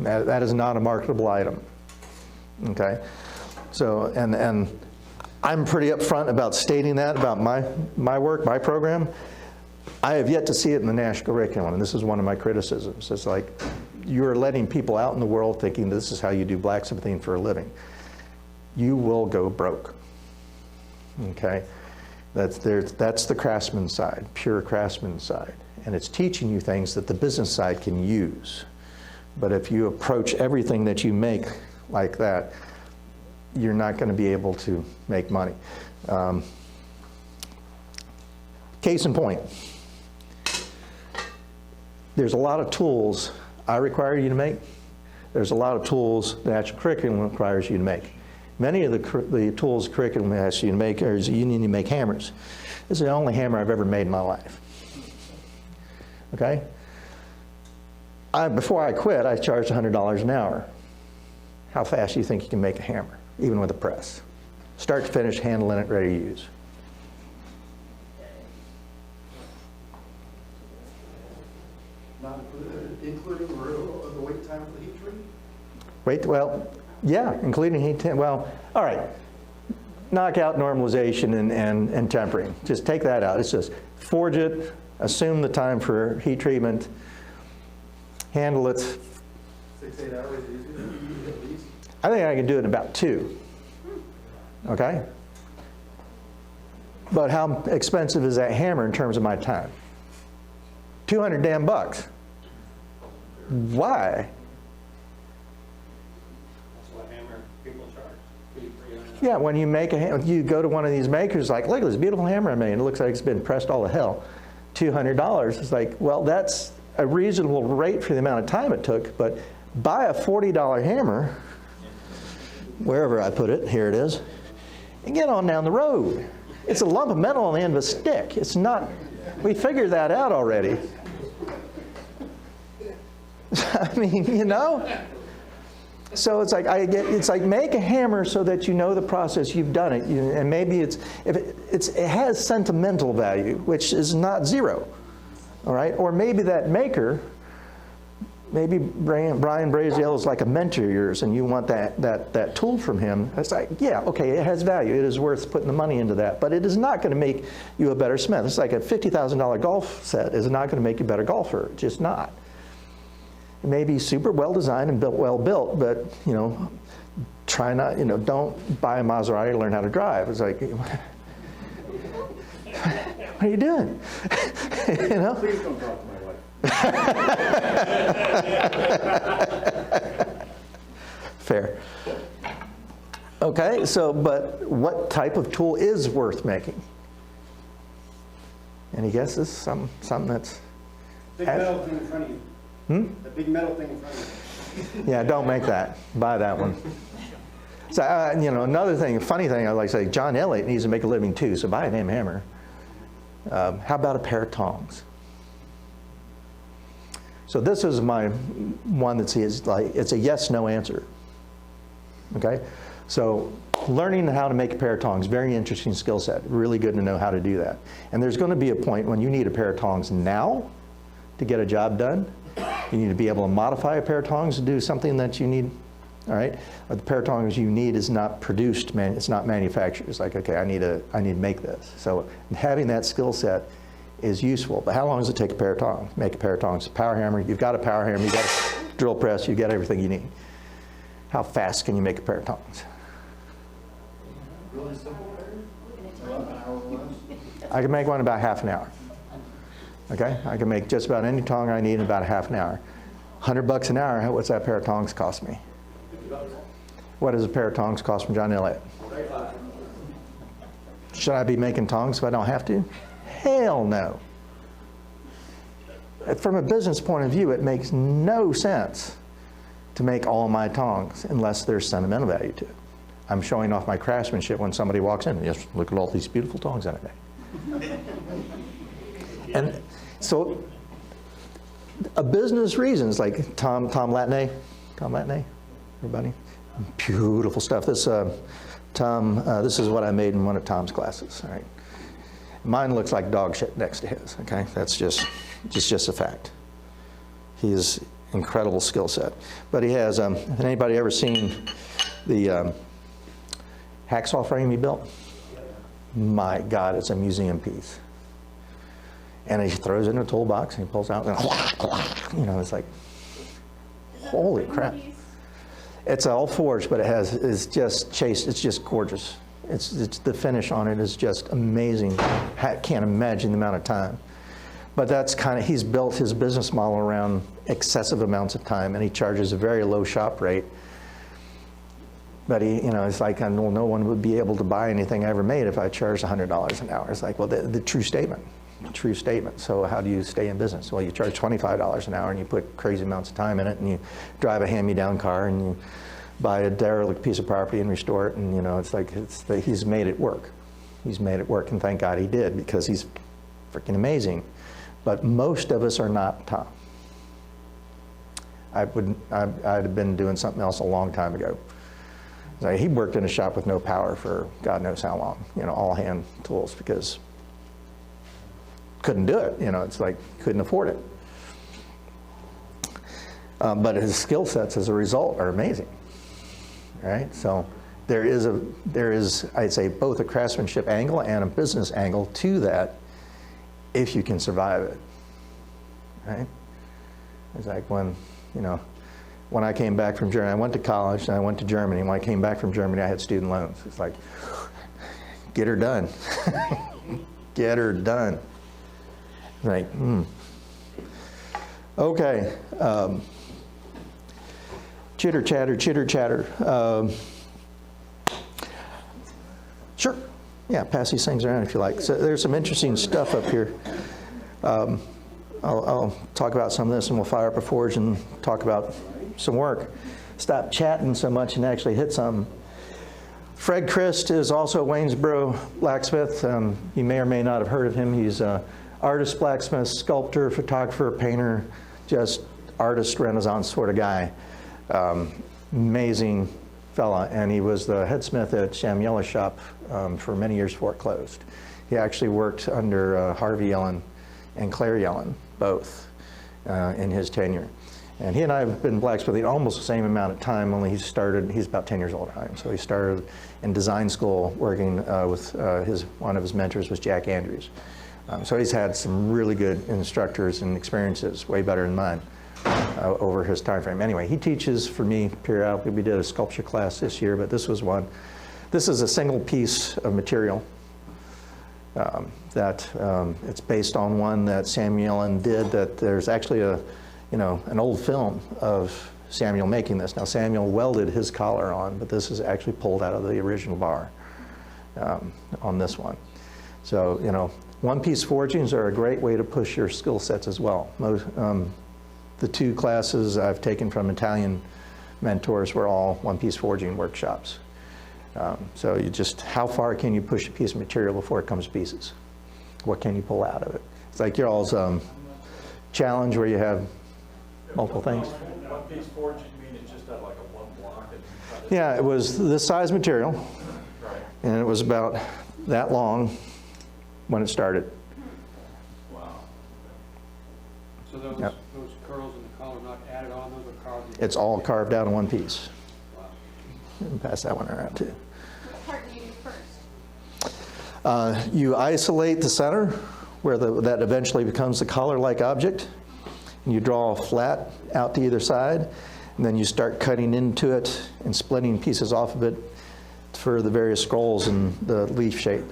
That is not a marketable item, okay? So, and I'm pretty upfront about stating that about my work, my program. I have yet to see it in the national curriculum, and this is one of my criticisms. It's like you're letting people out in the world thinking this is how you do blacksmithing for a living. You will go broke, okay? That's the craftsman side, pure craftsman side. And it's teaching you things that the business side can use. But if you approach everything that you make like that, you're not going to be able to make money. Case in point, there's a lot of tools I require you to make. There's a lot of tools the national curriculum requires you to make. Many of the tools the curriculum asks you to make is you need to make hammers. This is the only hammer I've ever made in my life. Okay? Before I quit, I charged $100 an hour. How fast do you think you can make a hammer, even with a press? Start to finish, handling it, ready to use. Not including the wait time for the heat treat? Wait, well, yeah, including heat, well, all right. Knockout normalization and tempering. Just take that out. It's just forge it, assume the time for heat treatment, handle it. 6, 8 hours easy, at least? I think I can do it in about 2. Okay? But how expensive is that hammer in terms of my time? 200 damn bucks. Why? That's what hammer people charge. Yeah, when you make a hammer, you go to one of these makers, like, look at this beautiful hammer I made. It looks like it's been pressed all to hell. $200. It's like, well, that's a reasonable rate for the amount of time it took, but buy a $40 hammer, wherever I put it, here it is, and get on down the road. It's a lump of metal on the end of a stick. It's not, we figured that out already. I mean, you know? So it's like, it's like make a hammer so that you know the process, you've done it. And maybe it has sentimental value, which is not 0. All right? Or maybe that maker, maybe Brian Braziel is like a mentor of yours and you want that tool from him. It's like, yeah, okay, it has value. It is worth putting the money into that. But it is not going to make you a better smith. It's like a $50,000 golf set is not going to make you a better golfer. It's just not. It may be super well designed and well built, but, you know, try not, you know, don't buy a Maserati to learn how to drive. It's like, what are you doing? You know? Please don't talk to my wife. Fair. Okay, so, but what type of tool is worth making? Any guesses? Something that's... Big metal thing in front of you. The big metal thing in front of you. Yeah, don't make that. Buy that one. So, you know, another thing, a funny thing, I like to say, John Elliott needs to make a living too, so buy a damn hammer. How about a pair of tongs? So this is my one that's like, it's a yes/no answer. Okay? So learning how to make a pair of tongs, very interesting skill set. Really good to know how to do that. And there's going to be a point when you need a pair of tongs now to get a job done. You need to be able to modify a pair of tongs to do something that you need, all right? But the pair of tongs you need is not produced, it's not manufactured. It's like, okay, I need to make this. So having that skill set is useful. But how long does it take a pair of tongs? Make a pair of tongs. Power hammer, you've got a power hammer, you've got a drill press, you've got everything you need. How fast can you make a pair of tongs? Really simple. I can make one in about half an hour. Okay, I can make just about any tong I need in about a half an hour. $100 an hour, what's that pair of tongs cost me? What does a pair of tongs cost from John Elliott? Should I be making tongs if I don't have to? Hell no. From a business point of view, it makes no sense to make all my tongs unless there's sentimental value to it. I'm showing off my craftsmanship when somebody walks in. Yes, look at all these beautiful tongs that I made. And so, a business reasons like Tom Latney, everybody, beautiful stuff. This this is what I made in one of Tom's classes. All right, mine looks like dog shit next to his. Okay, that's just a fact. He's incredible skill set, but he has. Has anybody ever seen the hacksaw frame he built? My God, it's a museum piece. And he throws it in a toolbox and he pulls out and it's like, holy crap. It's all forged, but it's just chased, it's just gorgeous. It's the finish on it is just amazing. I can't imagine the amount of time. But that's he's built his business model around excessive amounts of time, and he charges a very low shop rate. But it's like, no one would be able to buy anything I ever made if I charged $100 an hour. It's like, well, the true statement. True statement. So how do you stay in business? Well, you charge $25 an hour and you put crazy amounts of time in it, and you drive a hand-me-down car and you buy a derelict piece of property and restore it, and he's made it work. He's made it work, and thank God he did, because he's freaking amazing. But most of us are not Tom. I'd have been doing something else a long time ago. Like, he worked in a shop with no power for God knows how long, all hand tools, because couldn't do it. It's like couldn't afford it. But his skill sets as a result are amazing, right? So there is, I'd say, both a craftsmanship angle and a business angle to that, if you can survive it, right? It's like when I came back from Germany, I went to college and I went to Germany. When I came back from Germany, I had student loans. It's like, get her done, get her done. Right. Okay. Chitter chatter. Sure. Yeah, pass these things around if you like. So there's some interesting stuff up here. I'll talk about some of this, and we'll fire up a forge and talk about some work. Stop chatting so much and actually hit something. Fred Christ is also a Waynesboro blacksmith. You may or may not have heard of him. He's artist, blacksmith, sculptor, photographer, painter, just artist renaissance sort of guy. Amazing fella, and he was the head smith at Sam Yeller's shop for many years before it closed. He actually worked under Harvey Yellen and Claire Yellen, both, in his tenure. And he and I have been blacksmithing almost the same amount of time, only he's about 10 years older than I am. So he started in design school working with one of his mentors was Jack Andrews. So he's had some really good instructors and experiences, way better than mine, over his time frame. Anyway, he teaches for me periodically. We did a sculpture class this year, but this was one. This is a single piece of material that it's based on one that Samuel Yellen did. That there's actually an old film of Samuel making this. Now Samuel welded his collar on, but this is actually pulled out of the original bar on this one. So one-piece forgings are a great way to push your skill sets as well. The two classes I've taken from Italian mentors were all one-piece forging workshops. So how far can you push a piece of material before it comes to pieces? What can you pull out of it? It's like your all's challenge where you have multiple things. One-piece forging, you mean it's just like a one block? Yeah, it was this size material, Right. and it was about that long when it started. Wow. So those curls in the collar not added on, those are carved? It's all carved out in one piece. Wow. And pass that one around too. What part do you do first? You isolate the center where that eventually becomes the collar-like object. And you draw a flat out to either side, and then you start cutting into it and splitting pieces off of it for the various scrolls and the leaf shape.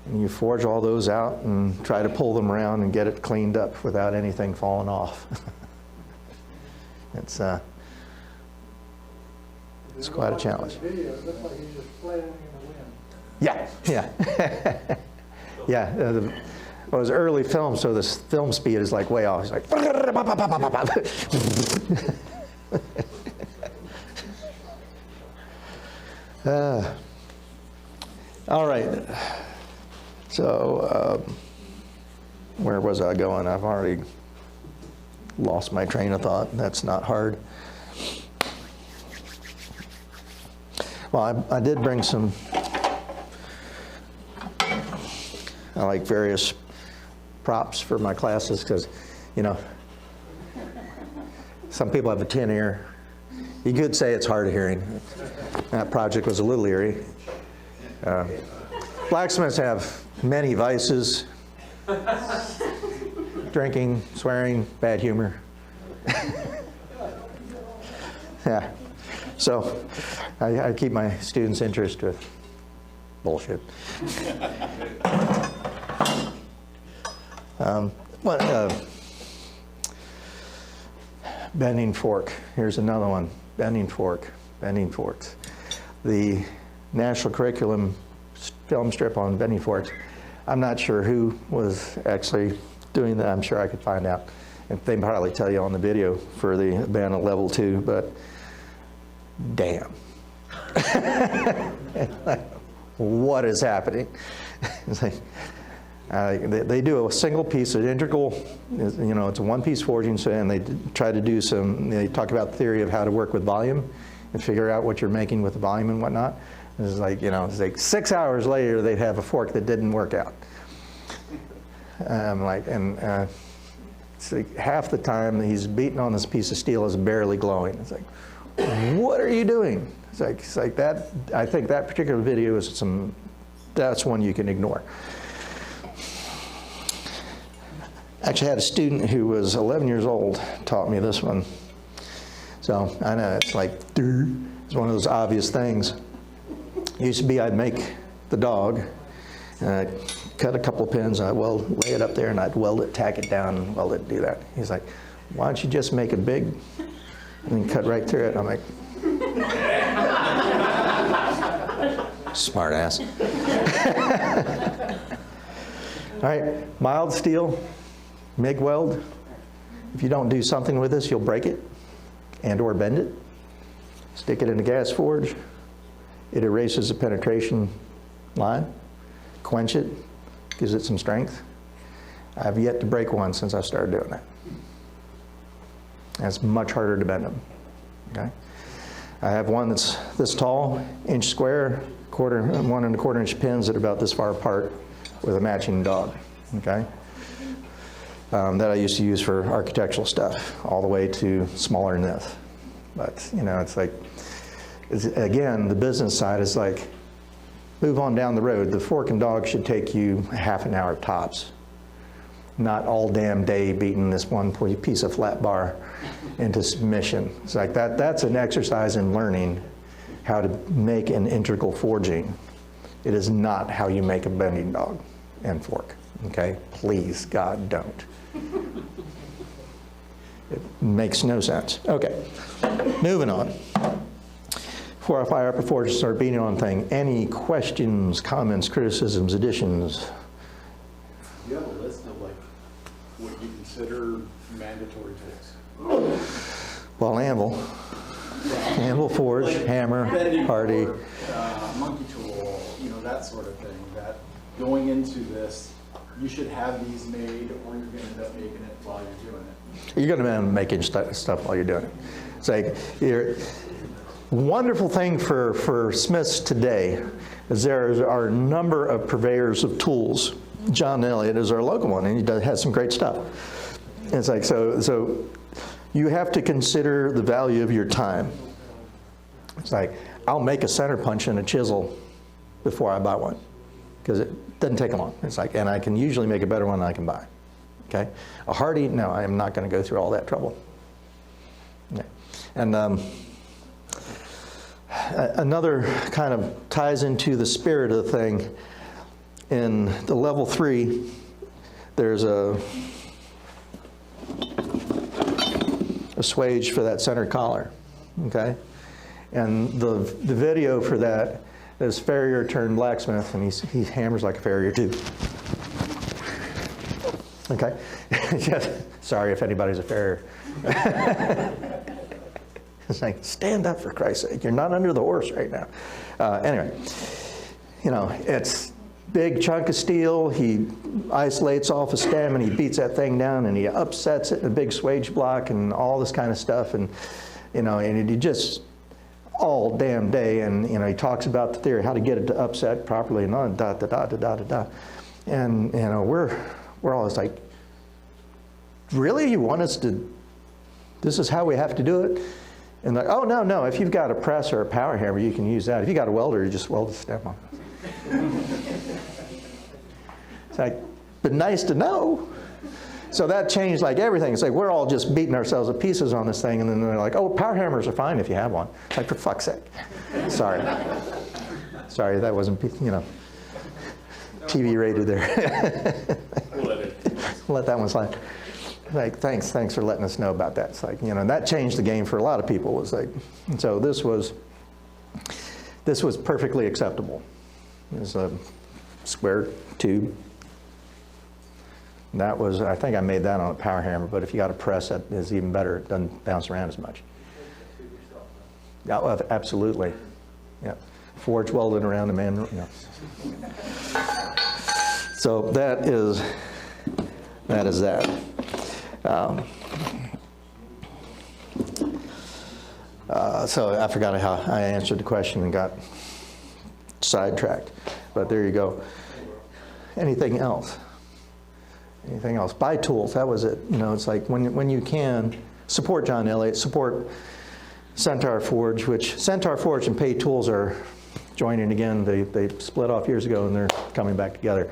And you forge all those out and try to pull them around and get it cleaned up without anything falling off. It's quite a challenge. Video, it looks like he's just flailing in the wind. Yeah, yeah. Yeah, well, it was early film, so the film speed is like way off. It's like, all right. So, where was I going? I've already lost my train of thought. That's not hard. Well, I did bring some, I like various props for my classes because, you know, some people have a tin ear. You could say it's hard of hearing. That project was a little eerie. Blacksmiths have many vices: drinking, swearing, bad humor. Yeah. So I keep my students' interest with bullshit. Bending fork. Here's another one. Bending fork. Bending forks. The national curriculum film strip on bending forks. I'm not sure who was actually doing that. I'm sure I could find out. And they probably tell you on the video for the band at level 2, but damn. What is happening? It's like, they do a single piece, an integral, you know, it's a one-piece forging, so, and they try to do they talk about the theory of how to work with volume and figure out what you're making with the volume and whatnot. It's like, you know, it's like 6 hours later, they'd have a fork that didn't work out. It's like half the time that he's beating on this piece of steel is barely glowing. It's like, what are you doing? It's like that. I think that particular video is that's one you can ignore. Actually, I had a student who was 11 years old taught me this one. So I know it's like, it's one of those obvious things. It used to be I'd make the dog, and I'd cut a couple of pins, and I'd lay it up there, and I'd weld it, tack it down, and weld it, do that. He's like, why don't you just make it big and then cut right through it? I'm like, smart ass. All right, mild steel, MIG weld. If you don't do something with this, you'll break it and or bend it. Stick it in a gas forge. It erases the penetration line. Quench it, gives it some strength. I've yet to break one since I started doing that. And it's much harder to bend them. Okay? I have one that's this tall, inch square, 1 1/4 inch pins that are about this far apart with a matching dog. Okay? That I used to use for architectural stuff, all the way to smaller than this. But, you know, it's like, again, the business side is like, move on down the road. The fork and dog should take you half an hour tops. Not all damn day beating this one piece of flat bar into submission. It's like that's an exercise in learning how to make an integral forging. It is not how you make a bending dog and fork. Okay? Please, God, don't. It makes no sense. Okay, moving on. Before I fire up a forge and start beating on thing, any questions, comments, criticisms, additions? Do you have a list of like what you consider mandatory tools? Well, anvil, forge, hammer, Bending hardy. fork, monkey tool, you know, that sort of thing. That going into this, you should have these made, or you're going to end up making it while you're doing it. You're going to be making stuff while you're doing it. It's like, wonderful thing for smiths today is there are a number of purveyors of tools. John Elliott is our local one, and he has some great stuff. And it's like, so you have to consider the value of your time. It's like, I'll make a center punch and a chisel before I buy one, because it doesn't take long. It's like, and I can usually make a better one than I can buy. Okay? A hardy, no, I am not going to go through all that trouble. Okay. And another kind of ties into the spirit of the thing. in the level 3, there's a swage for that center collar, okay? And the video for that is farrier turned blacksmith, and he hammers like a farrier too. Okay? Sorry if anybody's a farrier. It's like, stand up for Christ's sake. You're not under the horse right now. Anyway, you know, it's big chunk of steel. He isolates off a stem and he beats that thing down and he upsets it in a big swage block and all this kind of stuff. And, you know, and he just all damn day. And, you know, he talks about the theory, how to get it to upset properly and on, da, da, da, da, da, da, da. And, you know, we're always like, really? You want us to, this is how we have to do it? And like, oh, no, if you've got a press or a power hammer, you can use that. If you got a welder, you just weld the stem on. It's like, but nice to know. So that changed like everything. It's like we're all just beating ourselves to pieces on this thing, and then they're like, oh, power hammers are fine if you have one. It's like, for fuck's sake. Sorry, that wasn't, you know, TV rated there. Let that one slide. Like, thanks for letting us know about that. It's like, you know, that changed the game for a lot of people. It was like, and so this was perfectly acceptable. It was a square tube. That was, I think I made that on a power hammer, but if you got a press, that is even better. It doesn't bounce around as much. Yeah, well, absolutely. Yeah, forge welded around the man. You know. So that is that. So I forgot how I answered the question and got sidetracked, but there you go. Anything else? Anything else? Buy tools, that was it. You know, it's like when you can, support John Elliott, support Centaur Forge, which Centaur Forge and Pay Tools are joining again. They split off years ago and they're coming back together.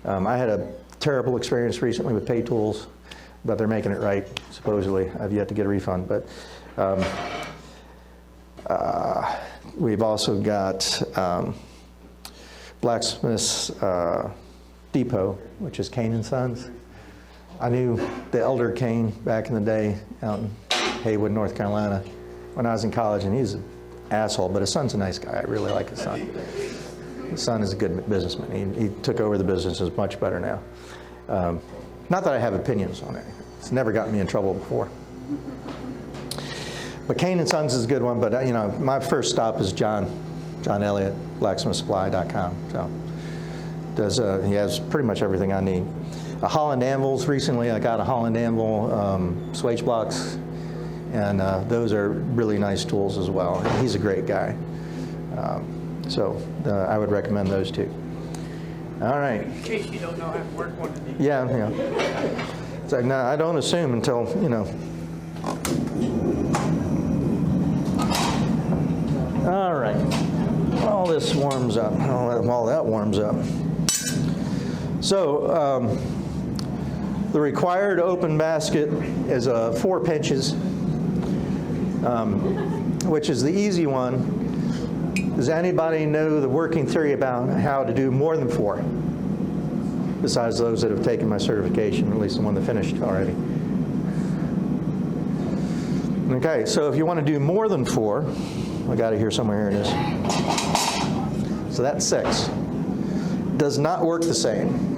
I had a terrible experience recently with Pay Tools, but they're making it right, supposedly. I've yet to get a refund, but we've also got Blacksmith's Depot, which is Kane & Sons. I knew the elder Kane back in the day out in Haywood, North Carolina, when I was in college, and he's an asshole, but his son's a nice guy. I really like his son. His son is a good businessman. He took over the business, is much better now. Not that I have opinions on it. It's never gotten me in trouble before. But Kane & Sons is a good one, but you know, my first stop is John Elliott, blacksmithsupply.com. So he has pretty much everything I need. Holland anvils, recently I got a Holland anvil, swage blocks, and those are really nice tools as well. He's a great guy. So I would recommend those two. All right. In case you don't know how to work one of these. Yeah. It's like, no, I don't assume until, you know. All right. All this warms up. All that warms up. So the required open basket is 4 pinches, which is the easy one. Does anybody know the working theory about how to do more than 4? Besides those that have taken my certification, at least the one that finished already. Okay, so if you want to do more than 4, I got it here somewhere, here it is. So that's 6. Does not work the same.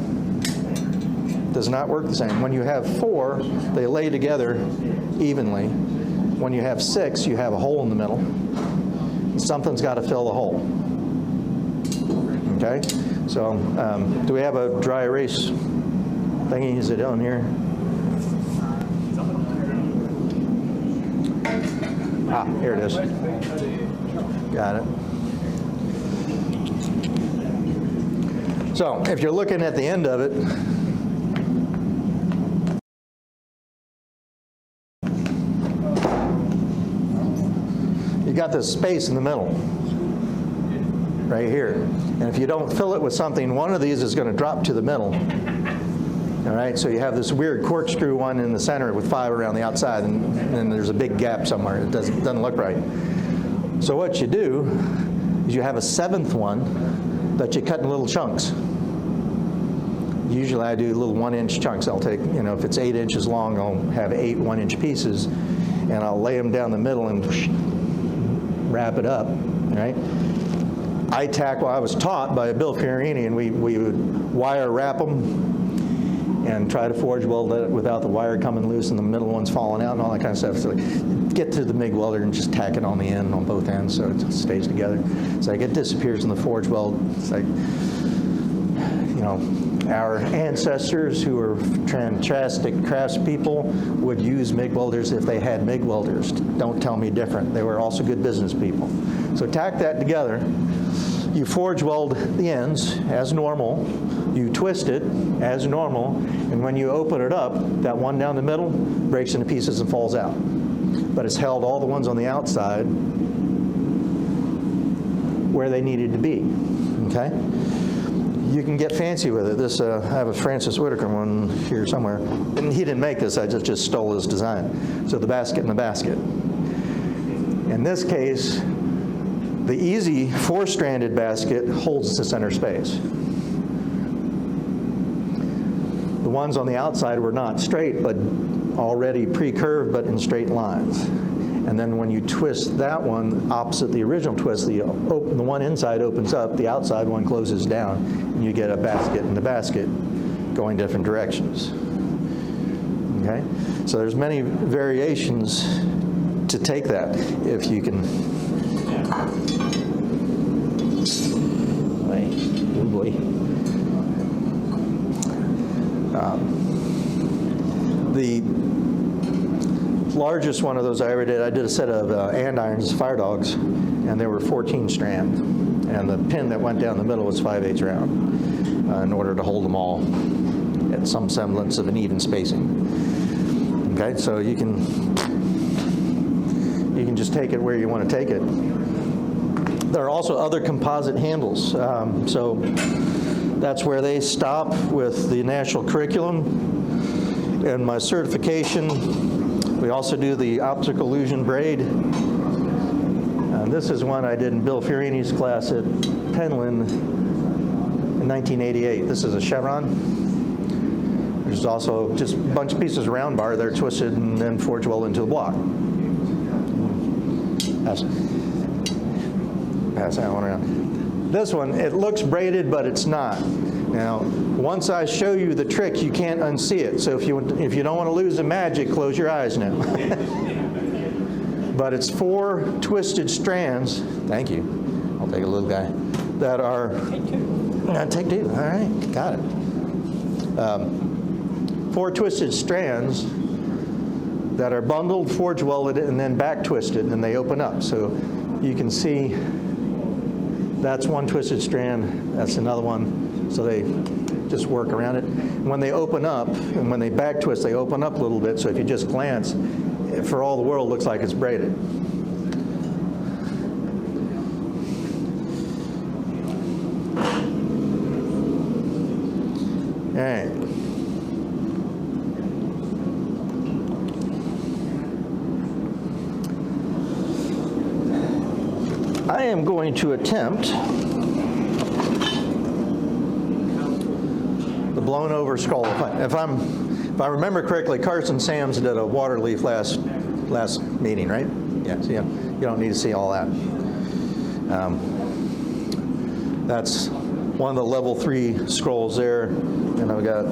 Does not work the same. When you have 4, they lay together evenly. When you have 6, you have a hole in the middle. Something's got to fill the hole. Okay? So, do we have a dry erase thingy? Is it on here? Ah, here it is. Got it. So, if you're looking at the end of it, you got this space in the middle, right here. And if you don't fill it with something, one of these is going to drop to the middle. All right, so you have this weird corkscrew one in the center with 5 around the outside, and then there's a big gap somewhere. It doesn't look right. So what you do is you have a 7th one that you cut in little chunks. usually I do little 1-inch chunks. I'll take, if it's 8 inches long, I'll have 8 1-inch pieces, and I'll lay them down the middle and wrap it up, right? I was taught by Bill Fiorini, and we would wire wrap them and try to forge weld it without the wire coming loose and the middle ones falling out and all that kind of stuff. So get to the MIG welder and just tack it on the end, on both ends, so it stays together. It's like it disappears in the forge weld. It's like, our ancestors who were fantastic craftspeople would use MIG welders if they had MIG welders. Don't tell me different. They were also good business people. So tack that together. You forge weld the ends as normal. You twist it as normal. And when you open it up, that one down the middle breaks into pieces and falls out. But it's held all the ones on the outside where they needed to be. Okay? You can get fancy with it. This, I have a Francis Whitaker one here somewhere. And he didn't make this, I just stole his design. So the basket in the basket. In this case, the easy 4-stranded basket holds the center space. The ones on the outside were not straight, but already pre-curved, but in straight lines. And then when you twist that one opposite the original twist, the one inside opens up, the outside one closes down, and you get a basket in the basket going different directions. Okay? So there's many variations to take that, if you can. Oh boy. The largest one of those I ever did, I did a set of andirons, fire dogs, and there were 14 strand. And the pin that went down the middle was 5/8 round in order to hold them all at some semblance of an even spacing. Okay, so you can just take it where you want to take it. There are also other composite handles. So that's where they stop with the national curriculum. And my certification, we also do the optical illusion braid. This is one I did in Bill Fiorini's class at Penland in 1988. This is a chevron. There's also just a bunch of pieces of round bar. They're twisted and then forge welded into the block. Pass that one around. This one, it looks braided, but it's not. Now, once I show you the trick, you can't unsee it. So if you don't want to lose the magic, close your eyes now. But it's 4 twisted strands. Thank you. I'll take a little guy. That are. Take 2. All right, got it. 4 twisted strands that are bundled, forge welded, and then back twisted, and they open up. So you can see that's one twisted strand. That's another one. So they just work around it. When they open up, and when they back twist, they open up a little bit. So if you just glance, for all the world, looks like it's braided. All right. I am going to attempt the blown over skull. If I remember correctly, Carson Sams did a water leaf last meeting, right? Yeah, so you don't need to see all that. That's one of the level 3 scrolls there, and I've got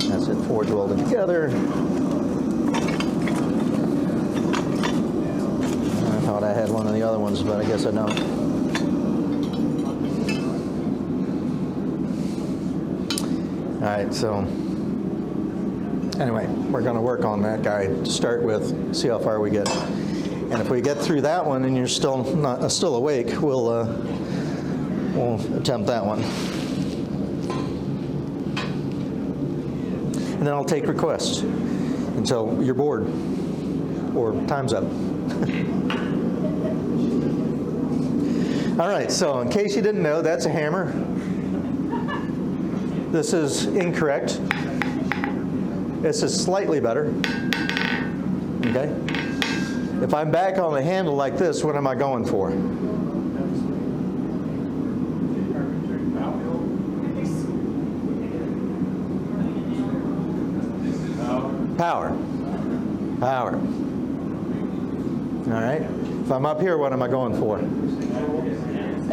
that's it, forge welded together. I thought I had one of the other ones, but I guess I don't. All right, so anyway, we're going to work on that guy to start with, see how far we get. And if we get through that one and you're still awake, we'll attempt that one. And then I'll take requests until you're bored or time's up. All right, so in case you didn't know, that's a hammer. This is incorrect. This is slightly better. Okay? If I'm back on the handle like this, what am I going for? Power. Power. All right. If I'm up here, what am I going for?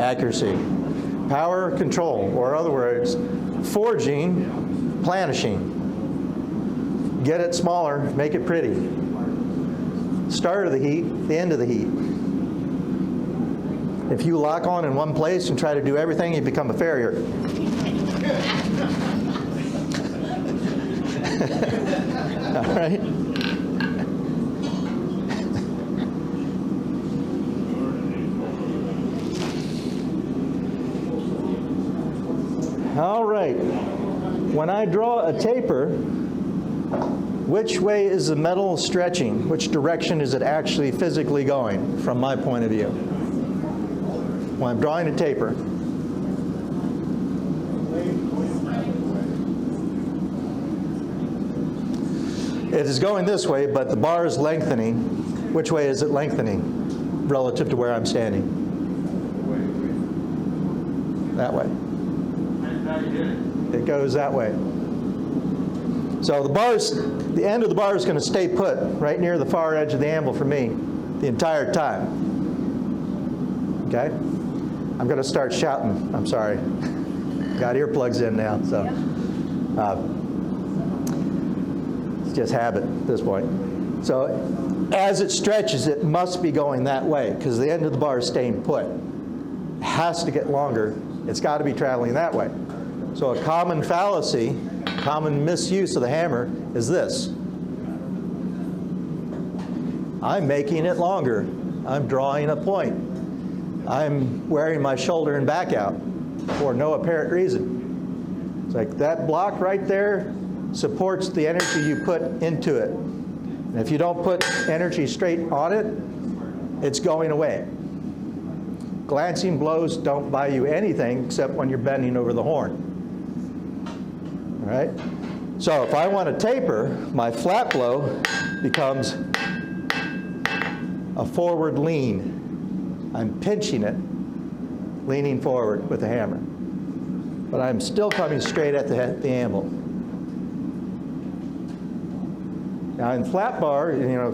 Accuracy. Power control, or in other words, forging, planishing. Get it smaller, make it pretty. Start of the heat, the end of the heat. If you lock on in one place and try to do everything, you become a farrier. All right? All right. When I draw a taper, which way is the metal stretching? Which direction is it actually physically going from my point of view? When I'm drawing a taper. It is going this way, but the bar is lengthening. Which way is it lengthening relative to where I'm standing? That way. It goes that way. So the end of the bar is going to stay put right near the far edge of the anvil for me the entire time. Okay? I'm going to start shouting. I'm sorry. Got earplugs in now, so it's just habit at this point. So as it stretches, it must be going that way because the end of the bar is staying put. It has to get longer. It's got to be traveling that way. So a common fallacy, common misuse of the hammer is this. I'm making it longer. I'm drawing a point. I'm wearing my shoulder and back out for no apparent reason. It's like that block right there supports the energy you put into it. And if you don't put energy straight on it, it's going away. Glancing blows don't buy you anything except when you're bending over the horn. All right? So if I want to taper, my flat blow becomes a forward lean. I'm pinching it, leaning forward with the hammer. But I'm still coming straight at the anvil. Now in flat bar, you know,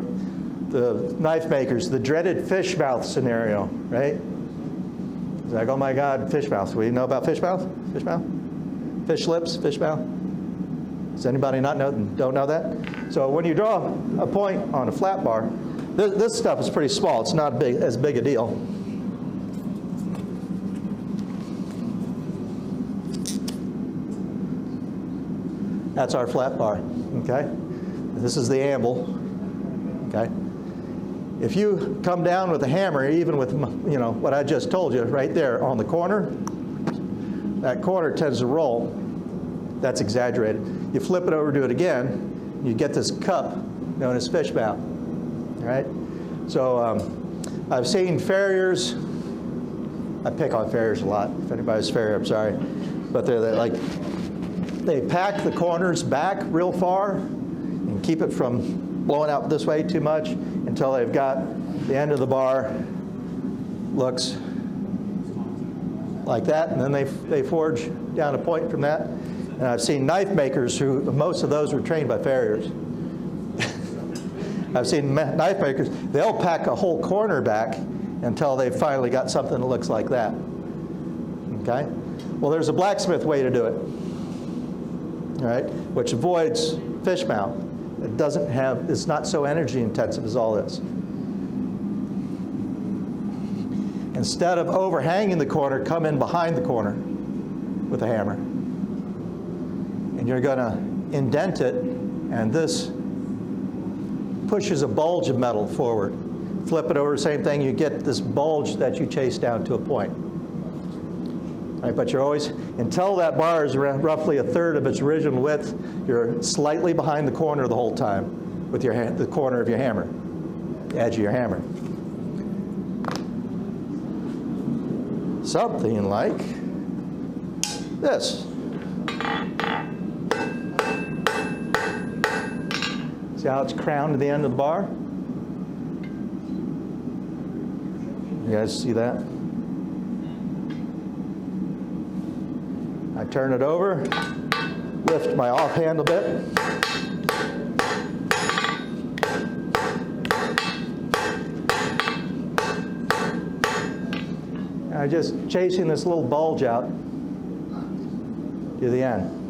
the knife makers, the dreaded fish mouth scenario, right? It's like, oh my God, fish mouth. We know about fish mouth? Fish mouth? Fish lips, fish mouth? Does anybody not know, don't know that? So when you draw a point on a flat bar, this stuff is pretty small. It's not as big a deal. That's our flat bar, okay? This is the anvil, okay? If you come down with a hammer, even with, you know, what I just told you right there on the corner, that corner tends to roll. That's exaggerated. You flip it over, do it again, you get this cup known as fish mouth. All right? So I've seen farriers. I pick on farriers a lot. If anybody's farrier, I'm sorry. But they pack the corners back real far and keep it from blowing out this way too much until they've got the end of the bar looks like that, and then they forge down a point from that. And I've seen knife makers who, most of those were trained by farriers. I've seen knife makers, they'll pack a whole corner back until they've finally got something that looks like that. Okay? Well, there's a blacksmith way to do it, all right, which avoids fish mouth. It doesn't have, it's not so energy intensive as all this. Instead of overhanging the corner, come in behind the corner with a hammer. And you're going to indent it, and this pushes a bulge of metal forward. Flip it over, same thing, you get this bulge that you chase down to a point. All right, but you're always, until that bar is roughly a third of its original width, you're slightly behind the corner the whole time with the corner of your hammer, the edge of your hammer. Something like this. See how it's crowned to the end of the bar? You guys see that? I turn it over, lift my offhand a bit. And I'm just chasing this little bulge out to the end.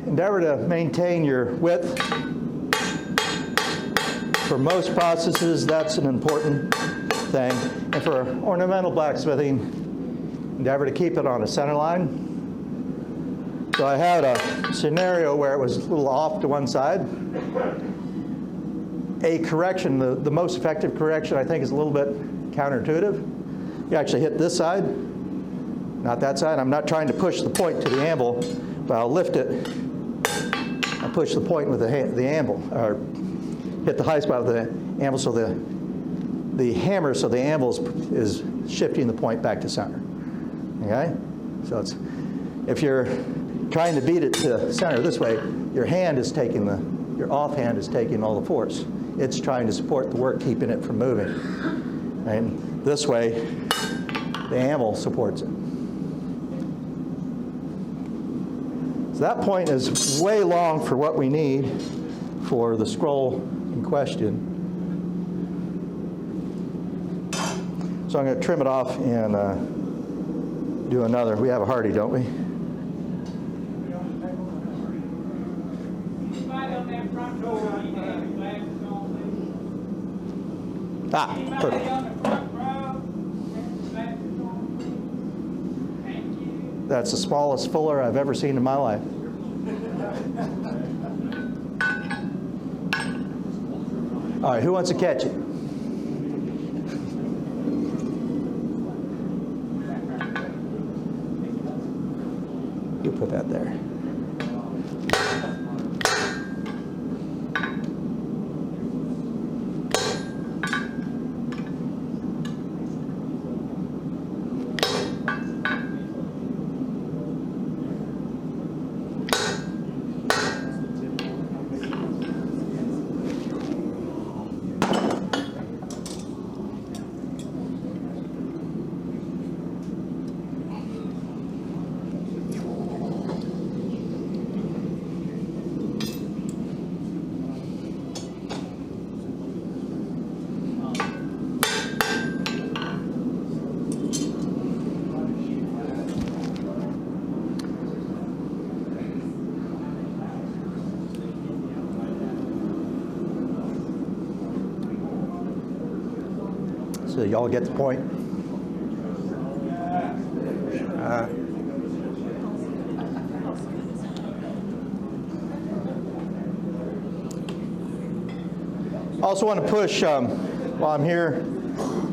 Endeavor to maintain your width. For most processes, that's an important thing. And for ornamental blacksmithing, endeavor to keep it on a center line. So I had a scenario where it was a little off to one side. A correction, the most effective correction, I think, is a little bit counterintuitive. You actually hit this side, not that side. I'm not trying to push the point to the anvil, but I'll lift it. I push the point with the anvil, or hit the high spot with the anvil, so the hammer, so the anvil is shifting the point back to center. Okay? So it's, if you're trying to beat it to center this way, your hand is taking your offhand is taking all the force. It's trying to support the work, keeping it from moving. And this way, the anvil supports it. So that point is way long for what we need for the scroll in question. So I'm going to trim it off and do another. We have a Hardy, don't we? Ah, perfect. That's the smallest fuller I've ever seen in my life. All right, who wants to catch it? You put that there. So y'all get the point? Also want to push, while I'm here,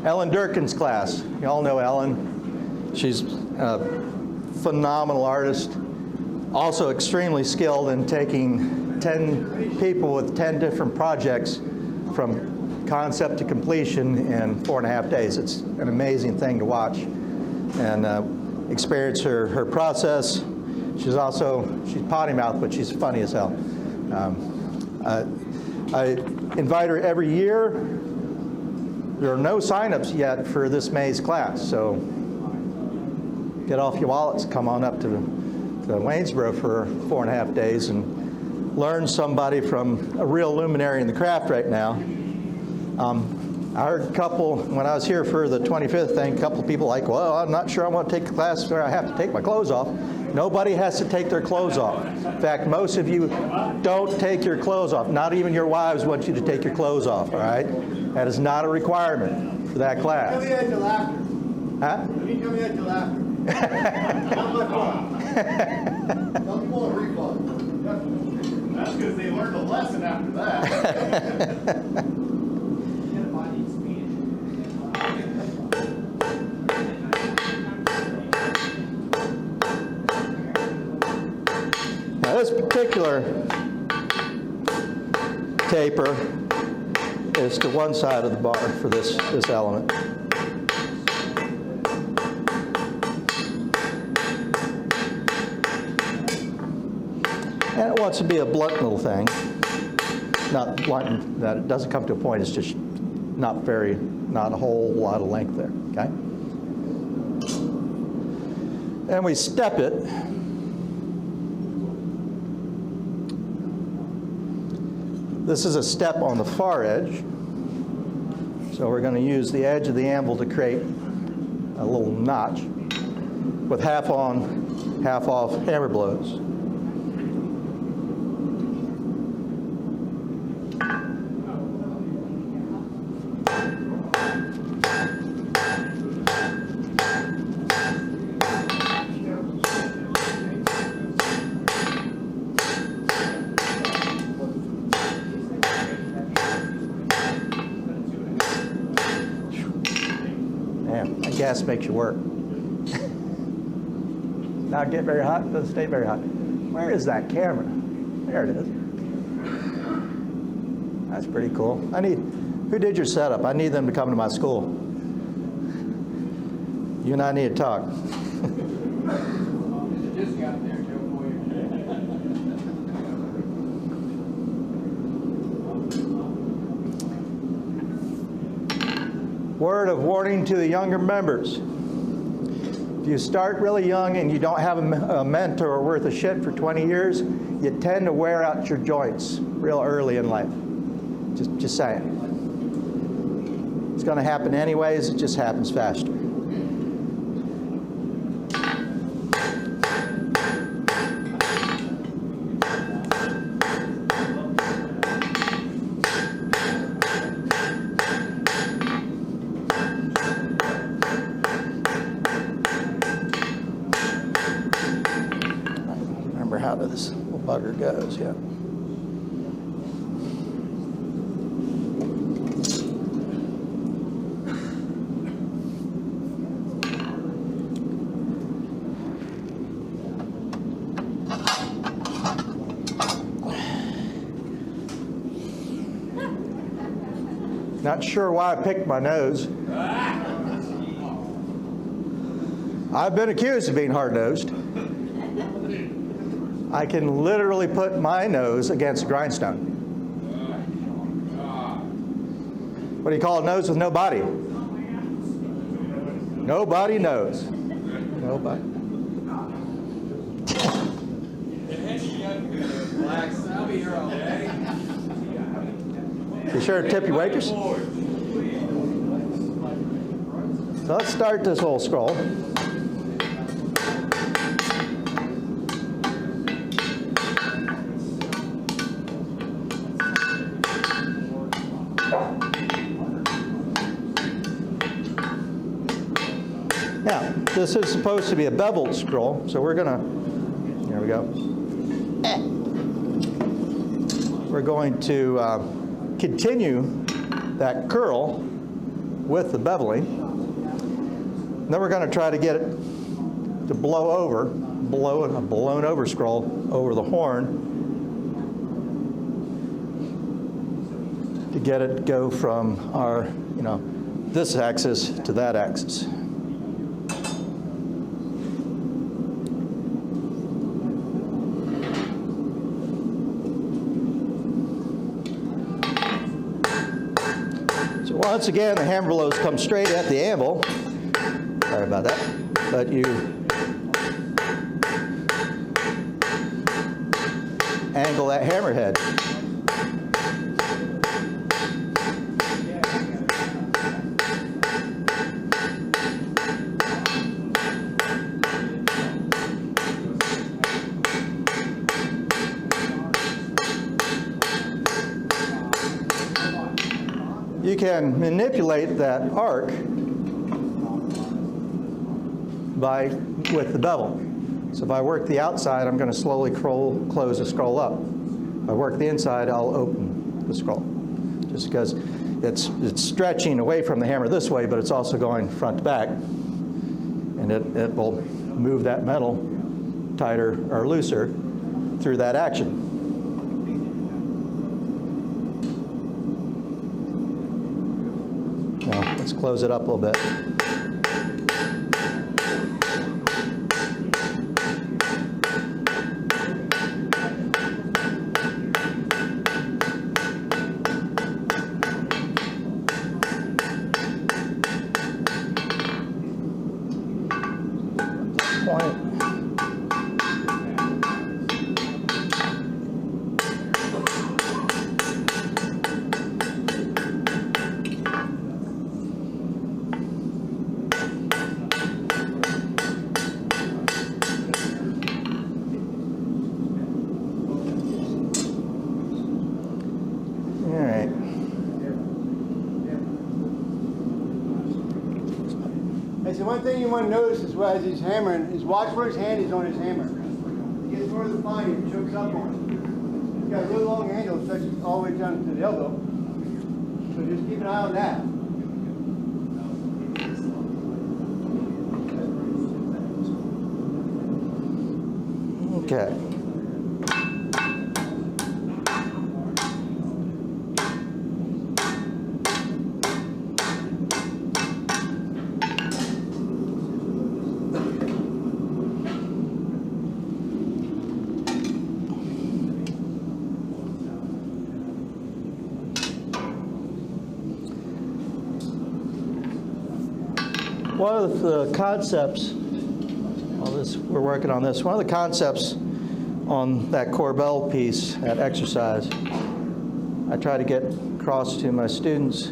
Ellen Durkin's class. You all know Ellen. She's a phenomenal artist, also extremely skilled in taking 10 people with 10 different projects from concept to completion in 4.5 days. It's an amazing thing to watch and experience her process. She's potty mouth, but she's funny as hell. I invite her every year. There are no signups yet for this May's class, so get off your wallets, come on up to Waynesboro for 4.5 days and learn somebody from a real luminary in the craft right now. I heard a couple, when I was here for the 25th thing, a couple of people like, well, I'm not sure I want to take a class where I have to take my clothes off. Nobody has to take their clothes off. In fact, most of you don't take your clothes off. Not even your wives want you to take your clothes off, all right? That is not a requirement for that class. Tell me that till after. Huh? You tell me that till after. Not my fault. Tell me more refund. That's because they learned a lesson after that. Now this particular taper is to one side of the bar for this element. And it wants to be a blunt little thing. Not blunt, that it doesn't come to a point, it's just not a whole lot of length there, okay? And we step it. This is a step on the far edge. So we're going to use the edge of the anvil to create a little notch with half on, half off hammer blows. Damn, that gas makes you work. Not get very hot, doesn't stay very hot. Where is that camera? There it is. That's pretty cool. Who did your setup? I need them to come to my school. You and I need to talk. Word of warning to the younger members. If you start really young and you don't have a mentor worth of shit for 20 years, you tend to wear out your joints real early in life. Just saying. It's going to happen anyways, it just happens faster. How this little bugger goes, yeah. Not sure why I picked my nose. I've been accused of being hard-nosed. I can literally put my nose against a grindstone. What do you call a nose with no body? Nobody knows. Nobody. Be sure to tip your waitress. So let's start this whole scroll. Now, this is supposed to be a beveled scroll, so we're going to, there we go. We're going to continue that curl with the beveling. Then we're going to try to get it to blow over, blow a blown over scroll over the horn to get it to go from our, this axis to that axis. Once again, the hammer blows come straight at the anvil. Sorry about that. But you angle that hammer head. You can manipulate that arc with the bevel. So if I work the outside, I'm going to slowly close the scroll up. If I work the inside, I'll open the scroll. Just because it's stretching away from the hammer this way, but it's also going front to back. And it will move that metal tighter or looser through that action. Now, let's close it up a little bit. so one thing you want to notice is as he's hammering, is watch where his hand is on his hammer. He gets more of the fine and chokes up on it. He's got a really long handle that touches all the way down to the elbow. So just keep an eye on that. Okay. One of the concepts, we're working on this, one of the concepts on that Corbell piece, that exercise, I try to get across to my students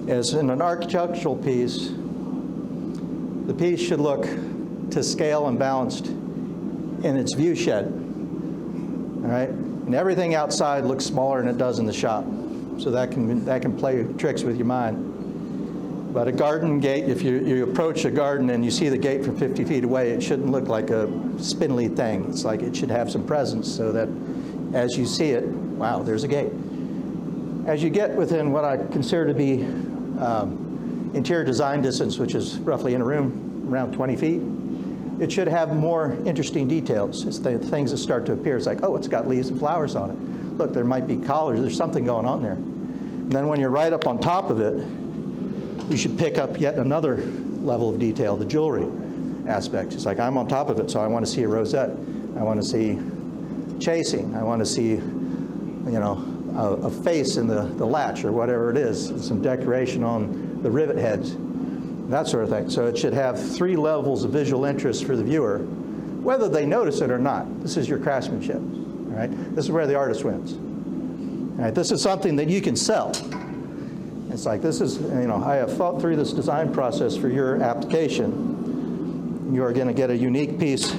is in an architectural piece, the piece should look to scale and balanced in its view shed, all right? And everything outside looks smaller than it does in the shop. So that can play tricks with your mind. But a garden gate, if you approach a garden and you see the gate from 50 feet away, it shouldn't look like a spindly thing. It's like it should have some presence so that as you see it, wow, there's a gate. As you get within what I consider to be interior design distance, which is roughly in a room around 20 feet, it should have more interesting details. It's the things that start to appear. It's like, oh, it's got leaves and flowers on it. Look, there might be collars. There's something going on there. And then when you're right up on top of it, you should pick up yet another level of detail, the jewelry aspect. It's like I'm on top of it, so I want to see a rosette. I want to see chasing. I want to see, you know, a face in the latch or whatever it is, some decoration on the rivet heads, that sort of thing. So it should have 3 levels of visual interest for the viewer, whether they notice it or not. This is your craftsmanship, all right? This is where the artist wins. All right, this is something that you can sell. It's like this is, you know, I have thought through this design process for your application. You are going to get a unique piece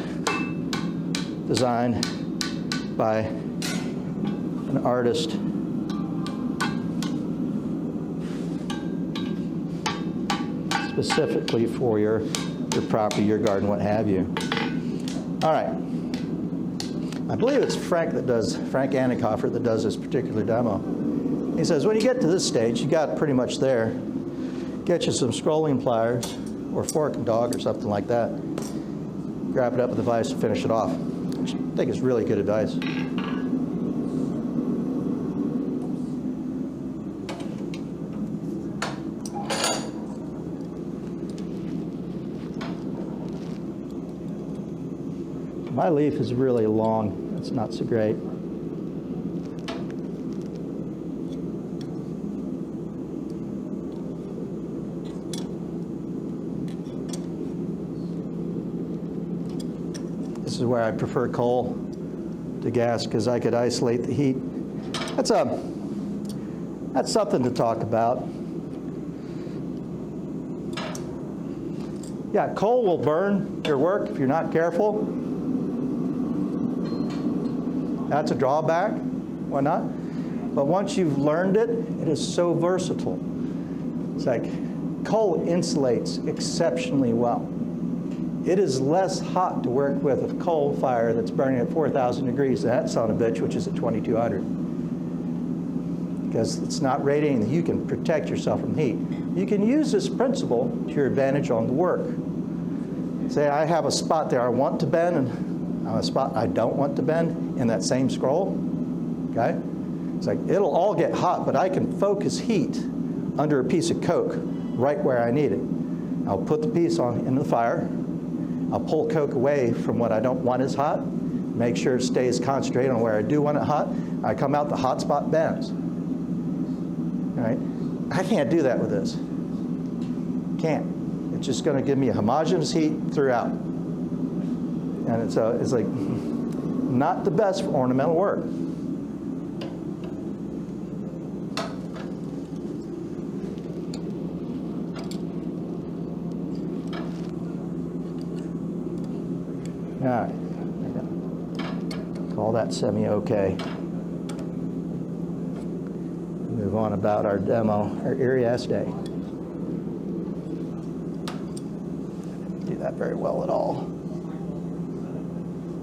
designed by an artist specifically for your property, your garden, what have you. All right. I believe it's Frank Annikoffer that does this particular demo. He says, when you get to this stage, you got it pretty much there. Get you some scrolling pliers or fork and dog or something like that. Grab it up with the vise and finish it off. Which I think is really good advice. My leaf is really long. It's not so great. This is where I prefer coal to gas because I could isolate the heat. That's something to talk about. Yeah, coal will burn your work if you're not careful. That's a drawback. Why not? But once you've learned it, it is so versatile. It's like coal insulates exceptionally well. It is less hot to work with a coal fire that's burning at 4,000 degrees than that son of a bitch, which is at 2,200. Because it's not radiating, you can protect yourself from heat. You can use this principle to your advantage on the work. Say I have a spot there I want to bend and a spot I don't want to bend in that same scroll, okay? It's like it'll all get hot, but I can focus heat under a piece of coke right where I need it. I'll put the piece on into the fire. I'll pull coke away from what I don't want as hot, make sure it stays concentrated on where I do want it hot. I come out, the hot spot bends. All right? I can't do that with this. Can't. It's just going to give me a homogeneous heat throughout. And it's like not the best for ornamental work. All right, call that semi-okay. Move on about our demo, our Erie day. do that very well at all.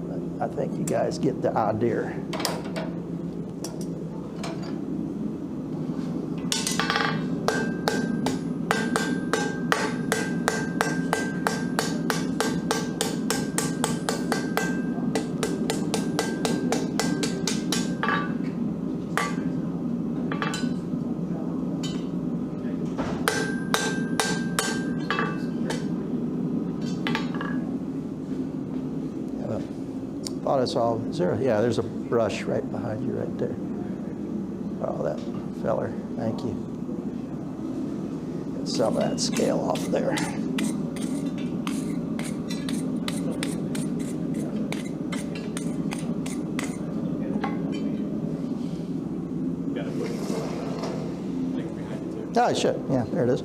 But I think you guys get the idea. Thought I saw, is there, yeah, there's a brush right behind you right there. Oh, that feller, thank you. Get some of that scale off there. Oh, I should, yeah, there it is.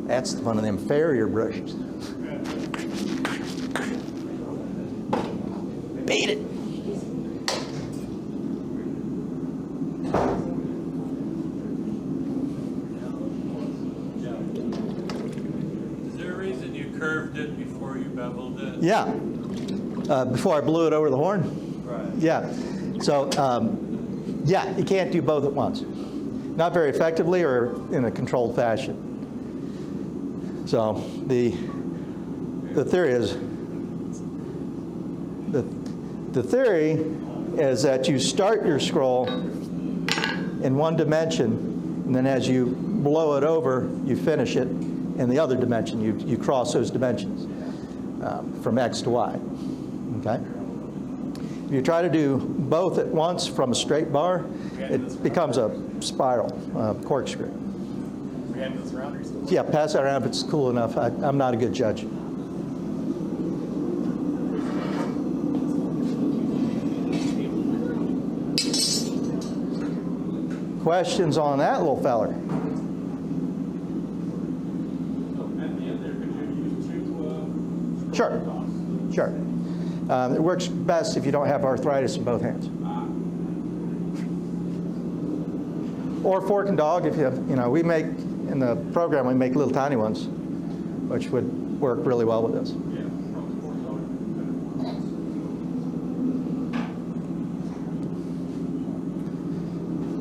That's one of them farrier brushes. Beat it. Is there a reason you curved it before you beveled it? Yeah. Before I blew it over the horn? Right. Yeah. So, yeah, you can't do both at once. Not very effectively or in a controlled fashion. So the theory is, the theory is that you start your scroll in one dimension, and then as you blow it over, you finish it in the other dimension. You cross those dimensions from X to Y. Okay? If you try to do both at once from a straight bar, it becomes a spiral, corkscrew. We hand this around or still? Yeah, pass that around if it's cool enough. I'm not a good judge. Questions on that little feller? At the end there, could you use two Sure, sure. It works best if you don't have arthritis in both hands. Or fork and dog if you have, we make, in the program, we make little tiny ones, which would work really well with this.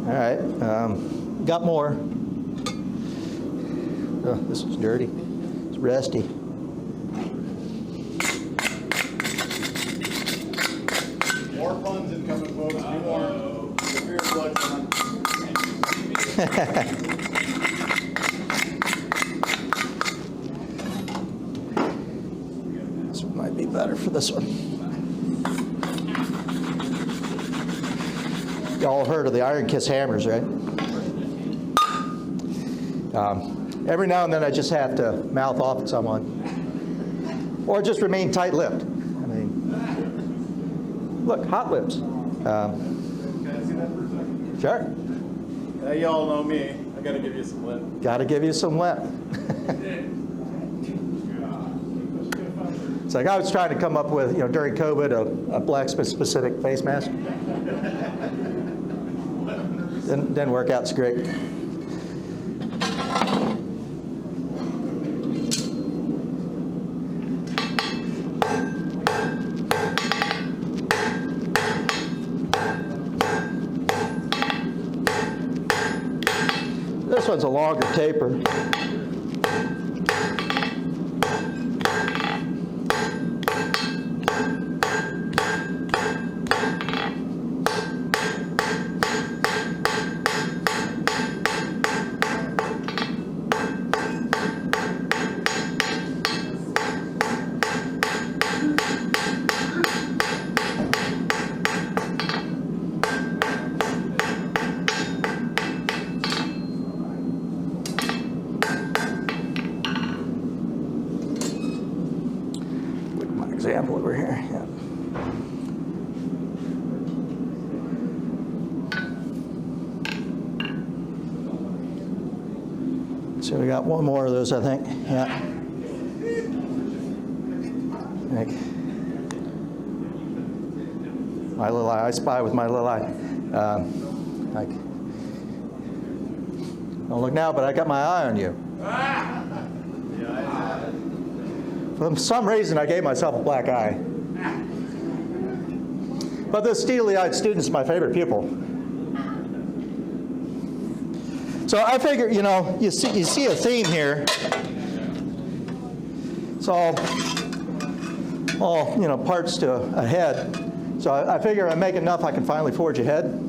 All right, got more. Oh, this is dirty. It's rusty. More fun's incoming, folks. Be warned. Keep your earplugs on. This one might be better for this one. Y'all heard of the Iron Kiss hammers, right? Every now and then I just have to mouth off at someone. Or just remain tight-lipped. I mean, look, hot lips. Can I see that for a second? Sure. Y'all know me. I gotta give you some lip. Got to give you some lip. It's like I was trying to come up with, during COVID, a blacksmith-specific face mask. Didn't work out so great. This one's a longer taper. Example over here. Yeah. So we got one more of those, I think. Yeah. My little eye. I spy with my little eye. Don't look now, but I got my eye on you. For some reason, I gave myself a black eye. But this steely-eyed student's my favorite pupil. So I figure, you see a theme here. It's all parts to a head. So I figure I make enough, I can finally forge a head.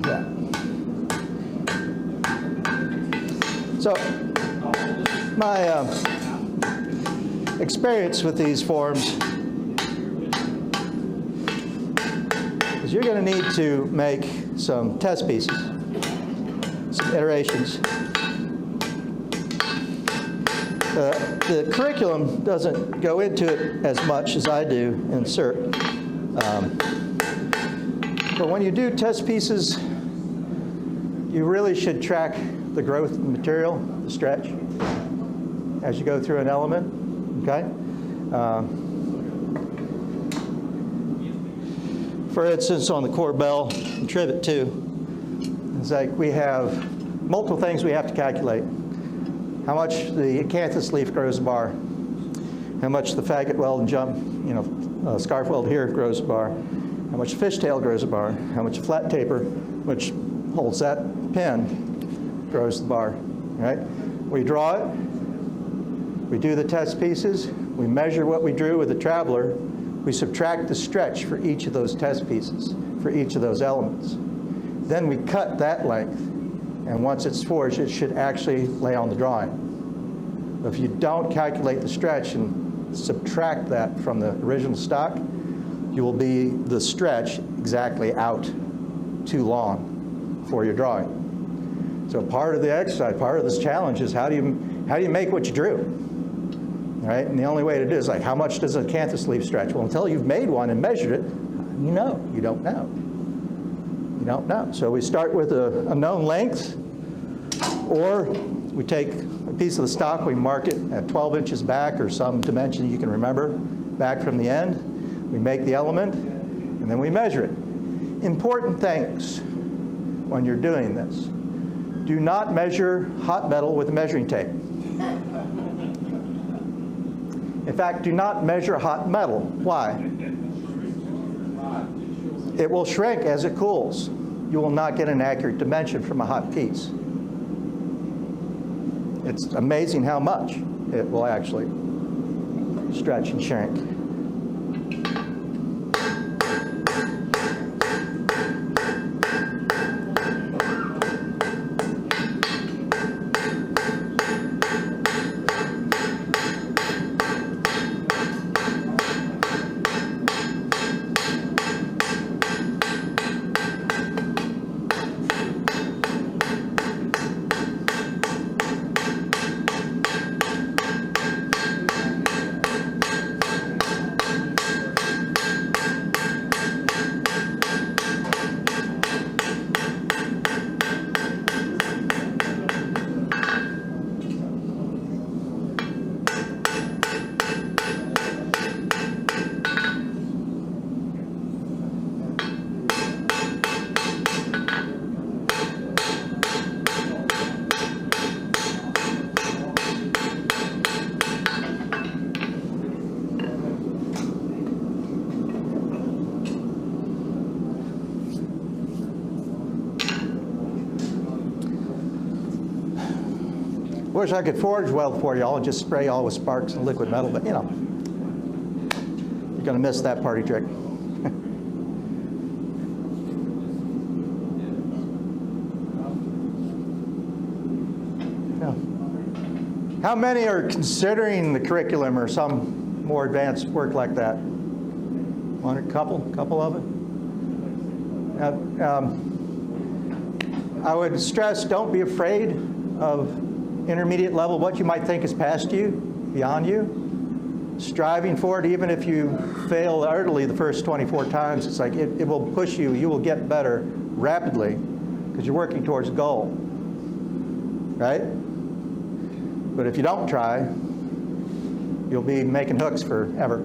Yeah. So my experience with these forms is you're going to need to make some test pieces, some iterations. The curriculum doesn't go into it as much as I do in CERT. But when you do test pieces, you really should track the growth of the material, the stretch, as you go through an element, okay? For instance, on the core bell and trivet too, it's like we have multiple things we have to calculate. How much the acanthus leaf grows a bar, how much the faggot weld and jump, scarf weld here grows a bar, how much fishtail grows a bar, how much flat taper, which holds that pin, grows the bar, right? We draw it, we do the test pieces, we measure what we drew with the traveler, we subtract the stretch for each of those test pieces, for each of those elements. Then we cut that length, and once it's forged, it should actually lay on the drawing. If you don't calculate the stretch and subtract that from the original stock, you will be the stretch exactly out too long for your drawing. So part of the exercise, part of this challenge is how do you make what you drew, right? And the only way to do it is like, how much does a acanthus leaf stretch? Well, until you've made one and measured it, you don't know. You don't know. So we start with a known length, or we take a piece of the stock, we mark it at 12 inches back or some dimension you can remember back from the end. We make the element, and then we measure it. Important things when you're doing this. Do not measure hot metal with a measuring tape. In fact, do not measure hot metal. Why? It will shrink as it cools. You will not get an accurate dimension from a hot piece. It's amazing how much it will actually stretch and shrink. Wish I could forge weld for y'all and just spray y'all with sparks and liquid metal, but you're going to miss that party trick. How many are considering the curriculum or some more advanced work like that? One, couple of it? I would stress, don't be afraid of intermediate level, what you might think is past you, beyond you. Striving for it, even if you fail utterly the first 24 times, it's like it will push you. You will get better rapidly because you're working towards a goal, right? But if you don't try, you'll be making hooks forever,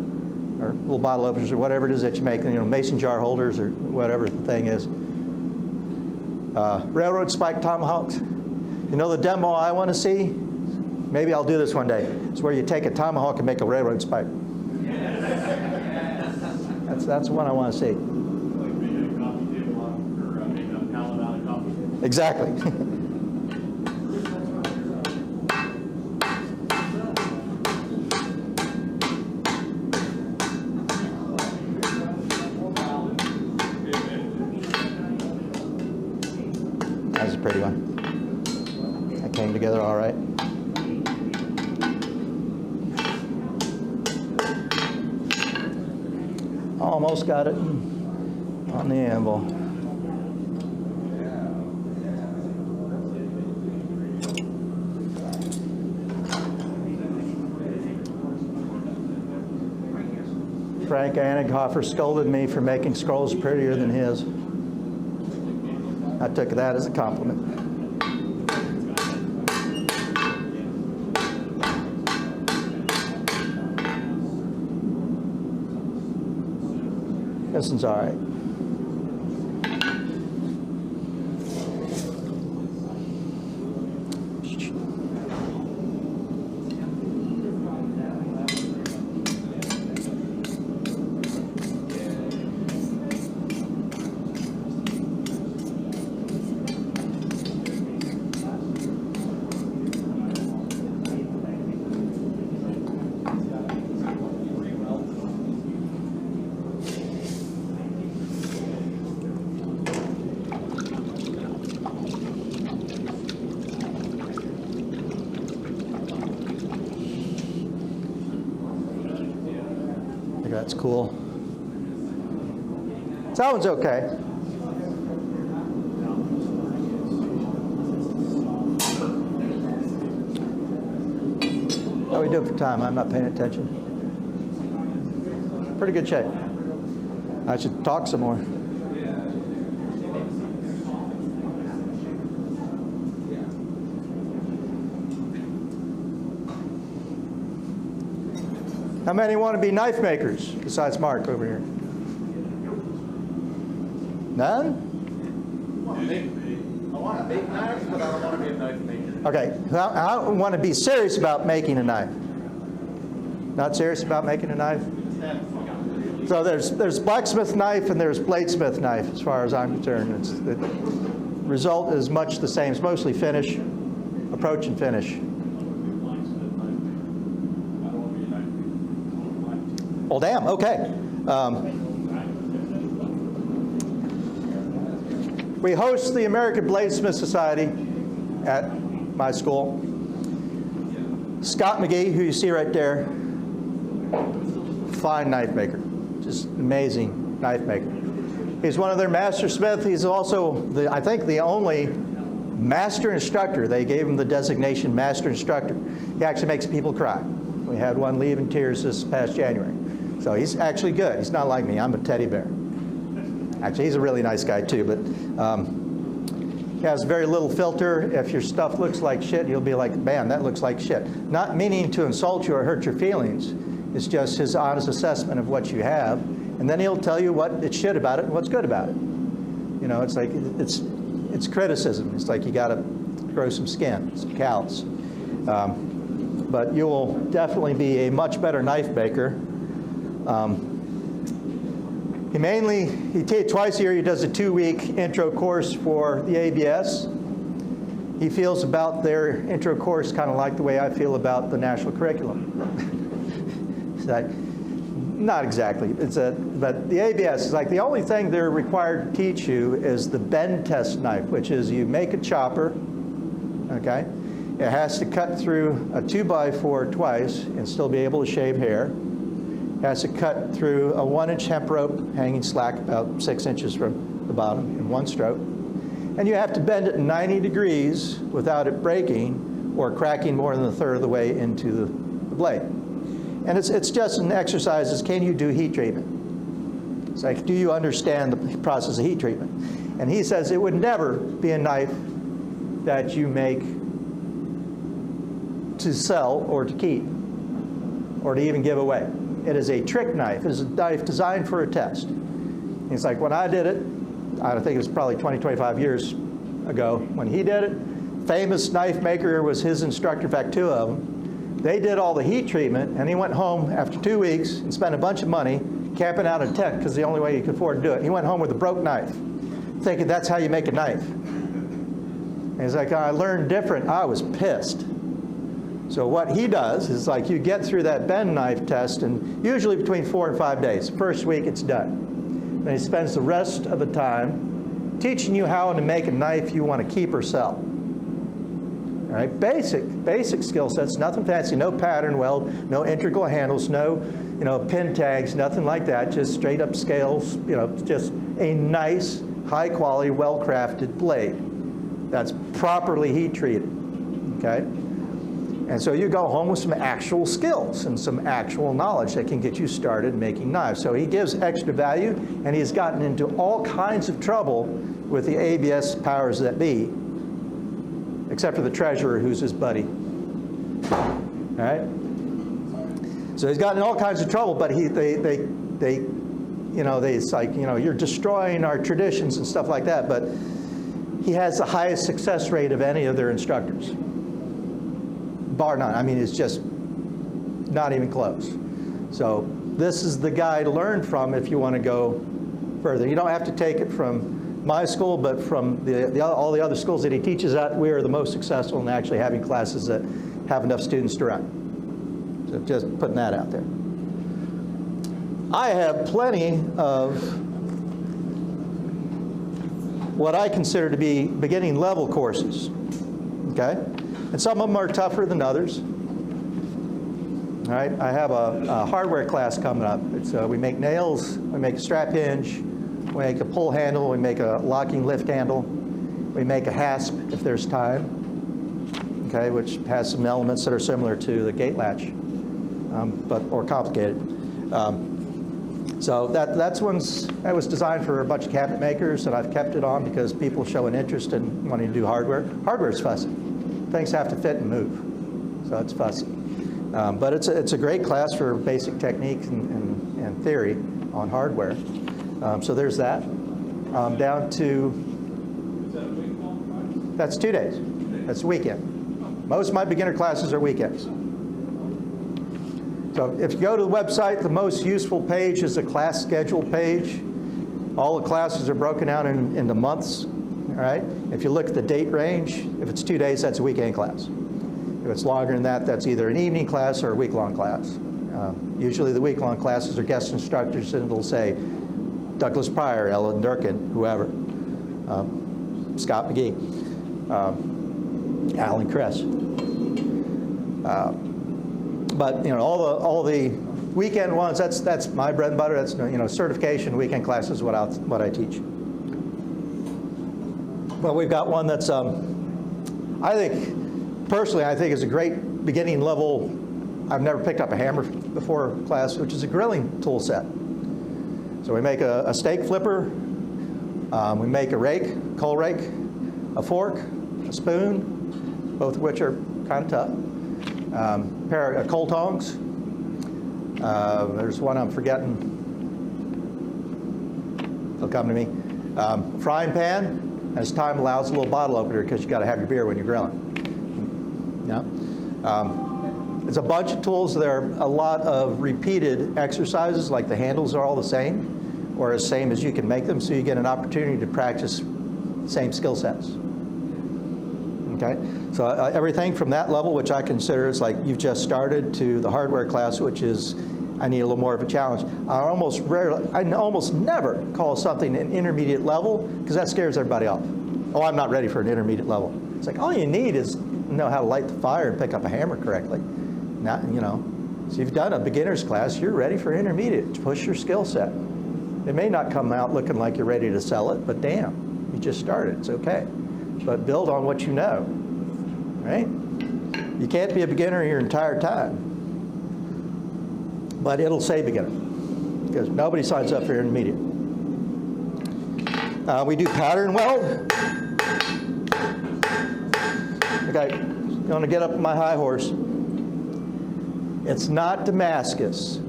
or little bottle openers, or whatever it is that you make, mason jar holders, or whatever the thing is. Railroad spike tomahawks. The demo I want to see? Maybe I'll do this one day. It's where you take a tomahawk and make a railroad spike. That's one I want to see. Like being a coffee table or making a pallet out of coffee. Exactly. That's a pretty one. That came together all right. Almost got it on the anvil. Frank Anighofer scolded me for making scrolls prettier than his. I took that as a compliment. This one's all right. That's cool. So that one's okay. How are we doing for time? I'm not paying attention. Pretty good shape. I should talk some more. How many want to be knife makers besides Mark over here? None? I want to make knives, but I don't want to be a knife maker. Okay, I want to be serious about making a knife. Not serious about making a knife? So there's blacksmith knife and there's bladesmith knife as far as I'm concerned. The result is much the same. It's mostly finish, approach and finish. Well, damn, okay. We host the American Bladesmith Society at my school. Scott McGee, who you see right there, fine knife maker, just amazing knife maker. He's one of their master smiths. He's also, I think, the only master instructor. They gave him the designation master instructor. He actually makes people cry. We had one leave in tears this past January. So he's actually good. He's not like me. I'm a teddy bear. Actually, he's a really nice guy too, but he has very little filter. If your stuff looks like shit, he'll be like, man, that looks like shit. Not meaning to insult you or hurt your feelings. It's just his honest assessment of what you have. And then he'll tell you what it's shit about it and what's good about it. It's like, it's criticism. It's like you got to grow some skin, some callus. But you will definitely be a much better knife maker. Twice a year he does a 2-week intro course for the ABS. He feels about their intro course kind of like the way I feel about the national curriculum. It's like, not exactly. But the ABS is like the only thing they're required to teach you is the bend test knife, which is you make a chopper, okay? It has to cut through a 2x4 twice and still be able to shave hair. It has to cut through a 1-inch hemp rope hanging slack about 6 inches from the bottom in one stroke. And you have to bend it 90 degrees without it breaking or cracking more than a third of the way into the blade. And it's just an exercise is, can you do heat treatment? It's like, do you understand the process of heat treatment? And he says it would never be a knife that you make to sell or to keep or to even give away. It is a trick knife. It is a knife designed for a test. It's like when I did it, I think it was probably 20, 25 years ago when he did it. Famous knife maker was his instructor, in fact, two of them. They did all the heat treatment, and he went home after 2 weeks and spent a bunch of money camping out in a tent because the only way he could afford to do it. He went home with a broke knife, thinking that's how you make a knife. And he's like, I learned different. I was pissed. So what he does is like you get through that bend knife test, and usually between 4 and 5 days. First week, it's done. Then he spends the rest of the time teaching you how to make a knife you want to keep or sell. All right, basic skill sets, nothing fancy, no pattern weld, no integral handles, no, pin tags, nothing like that, just straight up scales, just a nice, high quality, well-crafted blade that's properly heat treated, okay? And so you go home with some actual skills and some actual knowledge that can get you started making knives. So he gives extra value, and he's gotten into all kinds of trouble with the ABS powers that be, except for the treasurer, who's his buddy. All right? So he's gotten in all kinds of trouble, but it's like, you're destroying our traditions and stuff like that, but he has the highest success rate of any of their instructors. Bar none. I mean, it's just not even close. So this is the guy to learn from if you want to go further. You don't have to take it from my school, but from all the other schools that he teaches at. We are the most successful in actually having classes that have enough students to run. So just putting that out there. I have plenty of what I consider to be beginning level courses, okay? And some of them are tougher than others. All right, I have a hardware class coming up. We make nails, we make a strap hinge, we make a pull handle, we make a locking lift handle, we make a hasp if there's time, okay, which has some elements that are similar to the gate latch, but more complicated. So that was designed for a bunch of cabinet makers, and I've kept it on because people show an interest in wanting to do hardware. Hardware is fussy. Things have to fit and move, so it's fussy. But it's a great class for basic techniques and theory on hardware. So there's that. Down to, that's 2 days. That's a weekend. Most of my beginner classes are weekends. So if you go to the website, the most useful page is the class schedule page. All the classes are broken out into months. All right. If you look at the date range, if it's 2 days, that's a weekend class. If it's longer than that, that's either an evening class or a week-long class. Usually the week-long classes are guest instructors, and it'll say Douglas Pryor, Ellen Durkin, whoever, Scott McGee, Alan Kress. But all the weekend ones, that's my bread and butter. That's certification weekend classes, what I teach. Well, we've got one that's, I think is a great beginning level. I've never picked up a hammer before class, which is a grilling tool set. So we make a steak flipper, we make a rake, coal rake, a fork, a spoon, both of which are kind of tough, a pair of coal tongs. There's one I'm forgetting. It'll come to me. Frying pan. As time allows, a little bottle opener because you got to have your beer when you're grilling. Yeah. It's a bunch of tools. There are a lot of repeated exercises, like the handles are all the same, or as same as you can make them, so you get an opportunity to practice same skill sets. Okay. So everything from that level, which I consider is like you've just started, to the hardware class, which is I need a little more of a challenge. I almost never call something an intermediate level because that scares everybody off. Oh, I'm not ready for an intermediate level. It's like all you need is know how to light the fire and pick up a hammer correctly. Not, so you've done a beginner's class, you're ready for intermediate. Push your skill set. It may not come out looking like you're ready to sell it, but damn, you just started. It's okay. But build on what you know, right? You can't be a beginner your entire time. But it'll say beginner, because nobody signs up for intermediate. We do pattern weld. Okay, I'm going to get up on my high horse. It's not Damascus.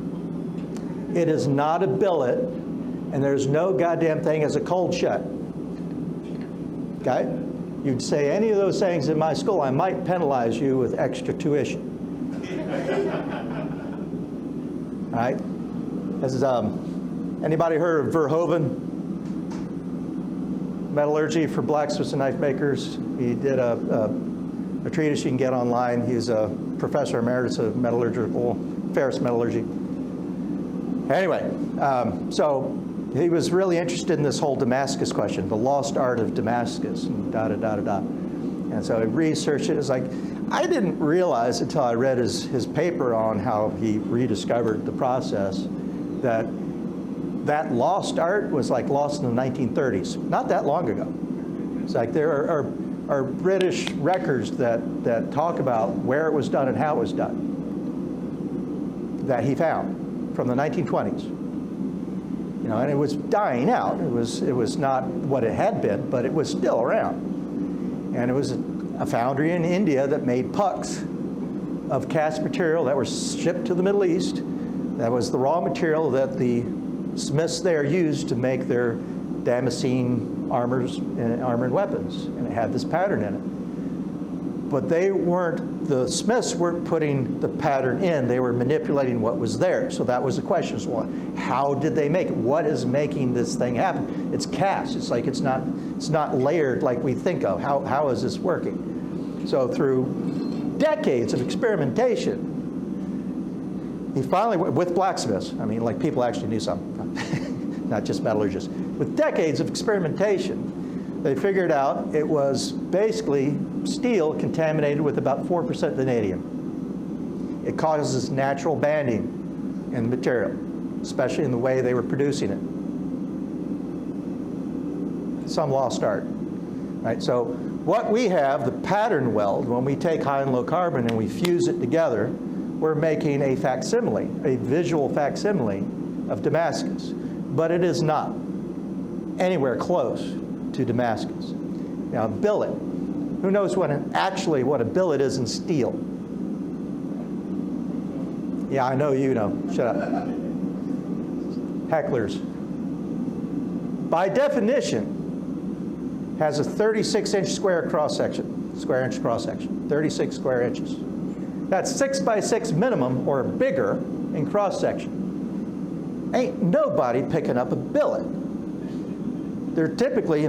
It is not a billet, and there's no goddamn thing as a cold shut. Okay? You'd say any of those things in my school, I might penalize you with extra tuition. All right? Has anybody heard of Verhoeven? Metallurgy for blacksmiths and knife makers. He did a treatise you can get online. He's a professor emeritus of metallurgical, ferrous metallurgy. Anyway, so he was really interested in this whole Damascus question, the lost art of Damascus, and da-da-da-da-da. And so he researched it. It's like, I didn't realize until I read his paper on how he rediscovered the process that that lost art was like lost in the 1930s, not that long ago. It's like there are British records that talk about where it was done and how it was done, that he found from the 1920s. You know, and it was dying out. It was not what it had been, but it was still around. And it was a foundry in India that made pucks of cast material that were shipped to the Middle East. That was the raw material that the smiths there used to make their Damascene armor and weapons, and it had this pattern in it. But the smiths weren't putting the pattern in, they were manipulating what was there. So that was the question, so how did they make it? What is making this thing happen? It's cast, it's like it's not layered like we think of. How is this working? So through decades of experimentation, he finally, with blacksmiths, I mean, like people actually knew something, not just metallurgists. With decades of experimentation, they figured out it was basically steel contaminated with about 4% vanadium. It causes natural banding in the material, especially in the way they were producing it. Some lost art, right? So what we have, the pattern weld, when we take high and low carbon and we fuse it together, we're making a facsimile, a visual facsimile of Damascus. But it is not anywhere close to Damascus. Now, a billet, who knows what a billet is in steel? Yeah, I know you know. Shut up. Hecklers. By definition, has a 36-inch square inch cross-section, 36 square inches. That's 6 by 6 minimum or bigger in cross-section. Ain't nobody picking up a billet. They're typically,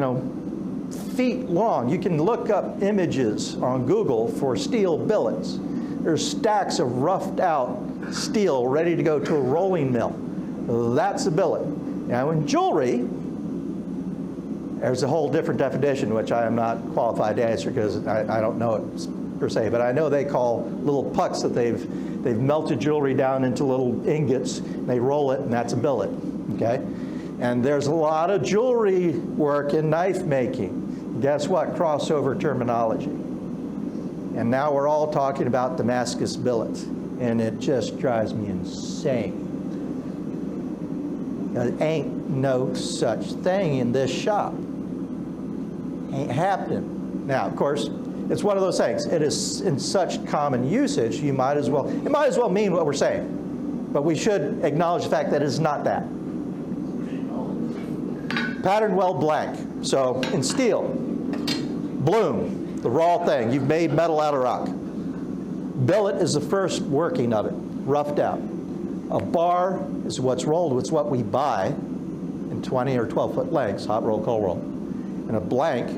feet long. You can look up images on Google for steel billets. There's stacks of roughed out steel ready to go to a rolling mill. That's a billet. Now in jewelry, there's a whole different definition, which I am not qualified to answer because I don't know it per se, but I know they call little pucks that they've melted jewelry down into little ingots, and they roll it, and that's a billet, okay? And there's a lot of jewelry work in knife making. Guess what? Crossover terminology. And now we're all talking about Damascus billets, and it just drives me insane. There ain't no such thing in this shop. Ain't happening. Now, of course, it's one of those things. It is in such common usage, it might as well mean what we're saying. But we should acknowledge the fact that it is not that. Pattern weld blank. So in steel, bloom, the raw thing. You've made metal out of rock. Billet is the first working of it, roughed out. A bar is what's rolled, it's what we buy in 20 or 12-foot lengths, hot roll, cold roll. And a blank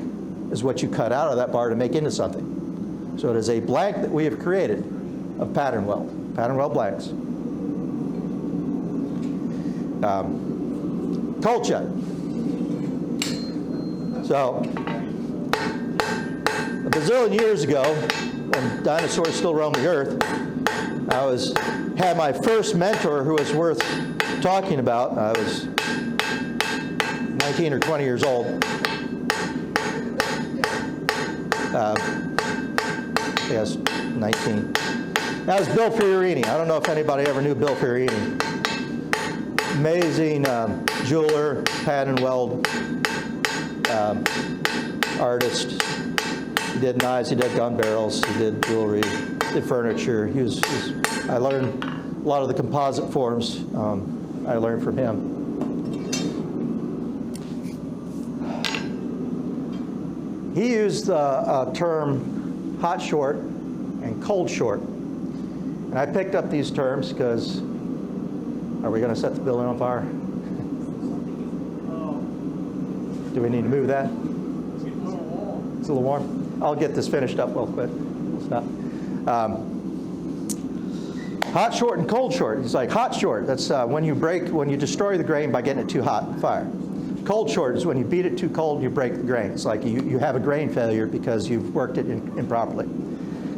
is what you cut out of that bar to make into something. So it is a blank that we have created of pattern weld blanks. Cold shut. So a bazillion years ago, when dinosaurs still roamed the earth, I had my first mentor who was worth talking about. I was 19 or 20 years old. Yes, 19. That was Bill Fiorini. I don't know if anybody ever knew Bill Fiorini. Amazing jeweler, pattern weld artist. He did knives, he did gun barrels, he did jewelry, did furniture. He was I learned a lot of the composite forms I learned from him. He used the term hot short and cold short. And I picked up these terms because, are we going to set the building on fire? Do we need to move that? It's a little warm. I'll get this finished up real quick. We'll stop. Hot short and cold short. It's like hot short. That's when you destroy the grain by getting it too hot in fire. Cold short is when you beat it too cold, you break the grain. It's like you have a grain failure because you've worked it improperly.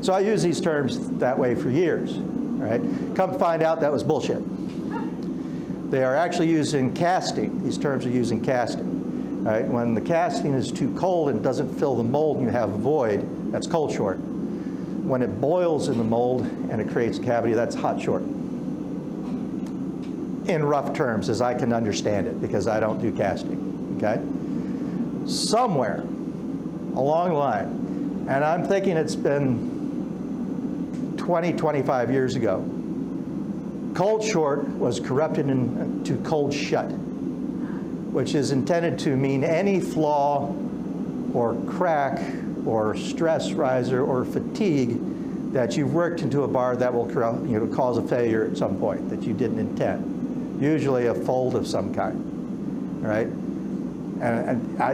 So I use these terms that way for years. Right? Come find out that was bullshit. They are actually used in casting. These terms are used in casting. Right? When the casting is too cold and doesn't fill the mold and you have a void, that's cold short. When it boils in the mold and it creates a cavity, that's hot short. In rough terms, as I can understand it, because I don't do casting, okay? Somewhere along the line, and I'm thinking it's been 20, 25 years ago, cold short was corrupted into cold shut, which is intended to mean any flaw or crack or stress riser or fatigue that you've worked into a bar that will cause a failure at some point that you didn't intend. Usually a fold of some kind, right? And I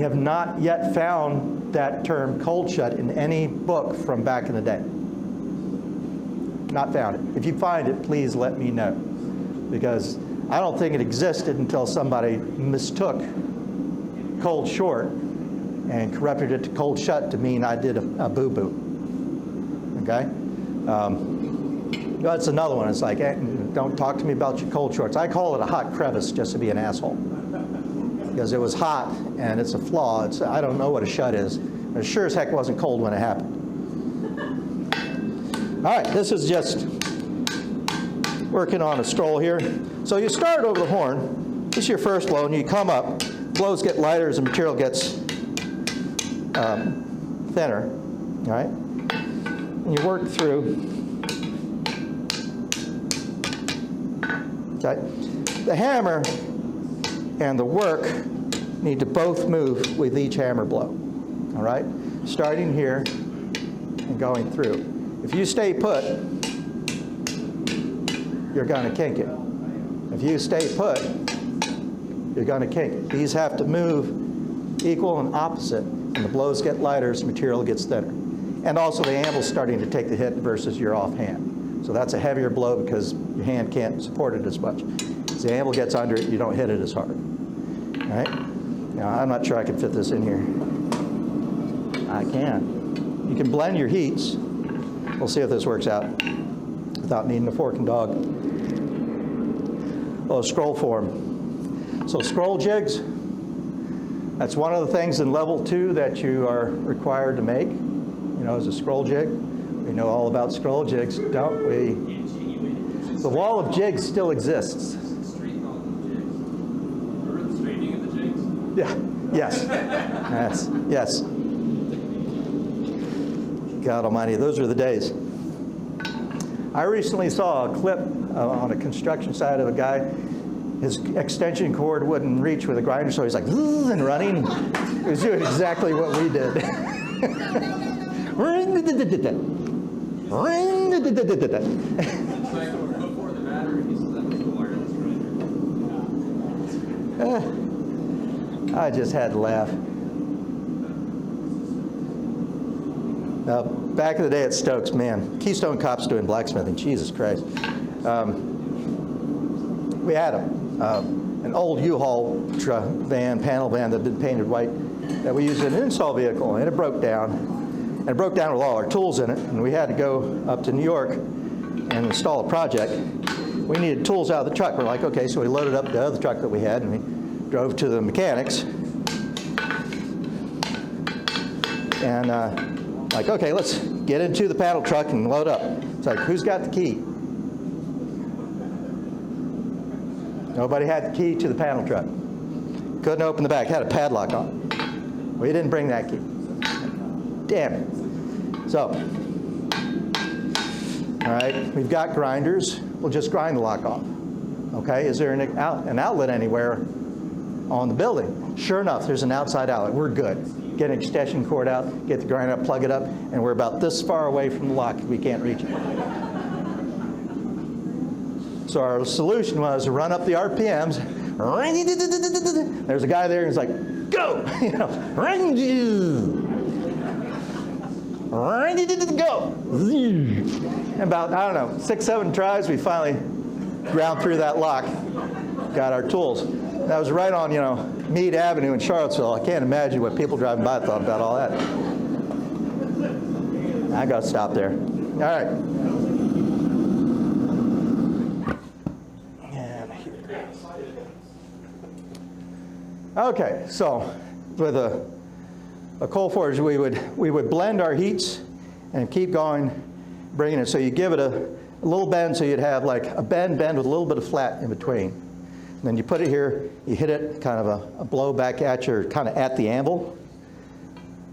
have not yet found that term cold shut in any book from back in the day. Not found it. If you find it, please let me know, because I don't think it existed until somebody mistook cold short and corrupted it to cold shut to mean I did a boo-boo, okay? That's another one. It's like, don't talk to me about your cold shorts. I call it a hot crevice just to be an asshole, because it was hot and it's a flaw. I don't know what a shut is. It sure as heck wasn't cold when it happened. All right, this is just working on a scroll here. So you start over the horn. This is your first blow, and you come up. Blows get lighter as the material gets thinner, all right? And you work through. Okay. The hammer and the work need to both move with each hammer blow, all right? Starting here and going through. If you stay put, you're going to kink it. If you stay put, you're going to kink it. These have to move equal and opposite, and the blows get lighter as the material gets thinner. And also the anvil's starting to take the hit versus your offhand. So that's a heavier blow because your hand can't support it as much. As the anvil gets under it, you don't hit it as hard. All right? Now, I'm not sure I can fit this in here. I can. You can blend your heats. We'll see if this works out without needing a fork and dog. Oh, scroll form. So scroll jigs, that's one of the things in level 2 that you are required to make, as a scroll jig. We know all about scroll jigs, don't we? The wall of jigs still exists. Yeah, yes, yes. God almighty, those are the days. I recently saw a clip on a construction site of a guy. His extension cord wouldn't reach with a grinder, so he's like, and running. He was doing exactly what we did. I just had to laugh. Back in the day at Stokes, man, Keystone Cop's doing blacksmithing. Jesus Christ. We had an old U-Haul panel van that had been painted white that we used as an install vehicle, and it broke down. And it broke down with all our tools in it, and we had to go up to New York and install a project. We needed tools out of the truck. We're like, okay, so we loaded up the other truck that we had, and we drove to the mechanics. And like, okay, let's get into the panel truck and load up. It's like, who's got the key? Nobody had the key to the panel truck. Couldn't open the back, had a padlock on it. We didn't bring that key. Damn it. So, all All right, we've got grinders. We'll just grind the lock off. Okay, is there an outlet anywhere on the building? Sure enough, there's an outside outlet. We're good. Get an extension cord out, get the grinder up, plug it up, and we're about this far away from the lock. We can't reach it. So our solution was to run up the RPMs. There's a guy there, and he's like, go! You know, go! And about, I don't know, 6, 7 tries, we finally ground through that lock, got our tools. That was right on, you know, Meade Avenue in Charlottesville. I can't imagine what people driving by thought about all that. I got to stop there. All right. And here. Okay, so with a coal forge, we would blend our heats and keep going, bringing it. So you give it a little bend, so you'd have like a bend with a little bit of flat in between. And then you put it here, you hit it, kind of a blow back at your, kind of at the anvil,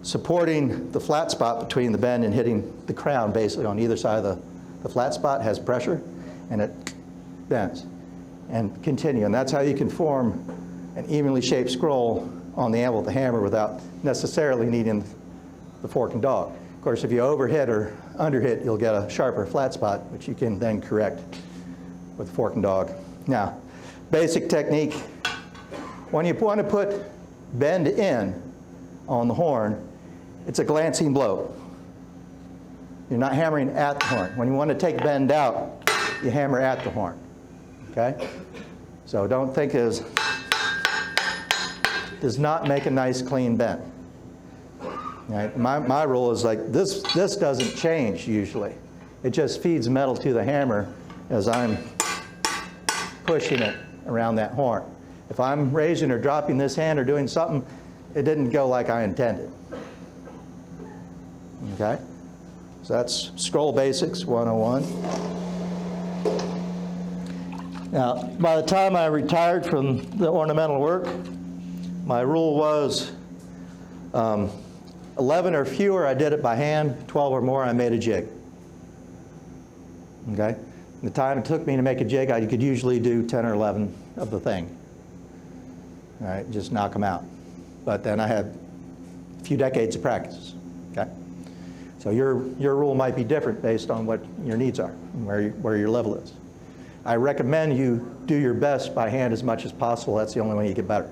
supporting the flat spot between the bend and hitting the crown basically on either side of the flat spot has pressure, and it bends. And continue, and that's how you can form an evenly shaped scroll on the anvil with the hammer without necessarily needing the fork and dog. Of course, if you overhit or underhit, you'll get a sharper flat spot, which you can then correct with fork and dog. Now, basic technique, when you want to put bend in on the horn, it's a glancing blow. You're not hammering at the horn. When you want to take bend out, you hammer at the horn, okay? So don't think does not make a nice clean bend. Right? My rule is like this doesn't change usually. It just feeds metal to the hammer as I'm pushing it around that horn. If I'm raising or dropping this hand or doing something, it didn't go like I intended. Okay? So that's Scroll Basics 101. Now, by the time I retired from the ornamental work, my rule was 11 or fewer, I did it by hand. 12 or more, I made a jig. Okay? The time it took me to make a jig, I could usually do 10 or 11 of the thing. All right, just knock them out. But then I had a few decades of practice. Okay? So your rule might be different based on what your needs are and where your level is. I recommend you do your best by hand as much as possible. That's the only way you get better.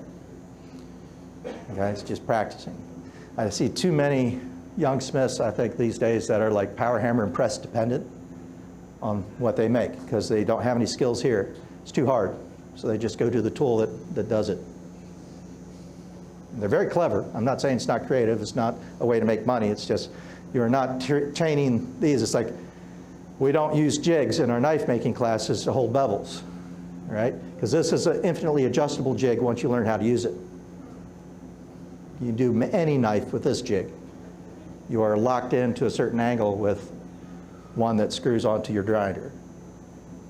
Okay, it's just practicing. I see too many young smiths, I think, these days that are like power hammer and press dependent on what they make because they don't have any skills here. It's too hard. So they just go to the tool that does it. And they're very clever. I'm not saying it's not creative. It's not a way to make money. It's just you're not training these. It's like we don't use jigs in our knife making classes to hold bevels, right? Because this is an infinitely adjustable jig once you learn how to use it. You do any knife with this jig. You are locked into a certain angle with one that screws onto your grinder.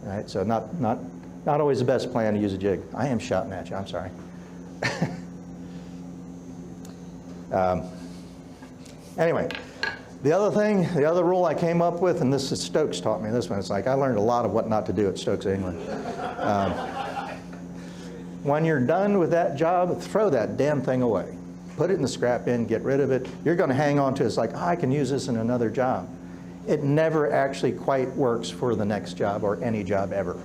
Right? So not always the best plan to use a jig. I am shouting at you, I'm sorry. Anyway, the other rule I came up with, and this is Stokes taught me this one, it's like I learned a lot of what not to do at Stokes, England. When you're done with that job, throw that damn thing away. Put it in the scrap bin, get rid of it. You're going to hang on to it. It's like, oh, I can use this in another job. It never actually quite works for the next job or any job ever.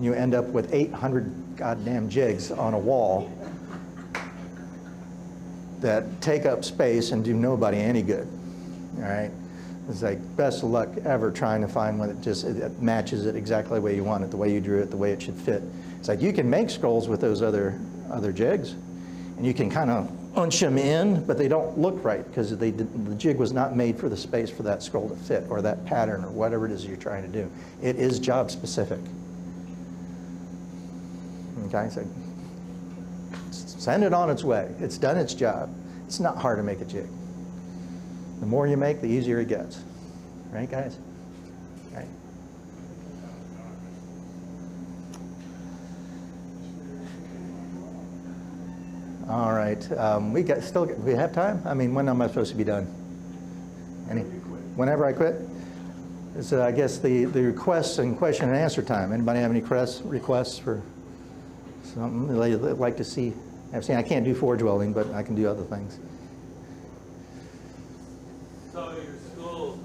You end up with 800 goddamn jigs on a wall that take up space and do nobody any good. All right? It's like best of luck ever trying to find one that just it matches it exactly the way you want it, the way you drew it, the way it should fit. It's like you can make scrolls with those other jigs, and you can kind of punch them in, but they don't look right because the jig was not made for the space for that scroll to fit or that pattern or whatever it is you're trying to do. It is job specific. Okay, so send it on its way. It's done its job. It's not hard to make a jig. The more you make, the easier it gets. Right, guys? Right. All right. We have time? I mean, when am I supposed to be done? Whenever I quit? So I guess the requests and question and answer time. Anybody have any requests for something they'd like to see? I can't do forge welding, but I can do other things. So your school,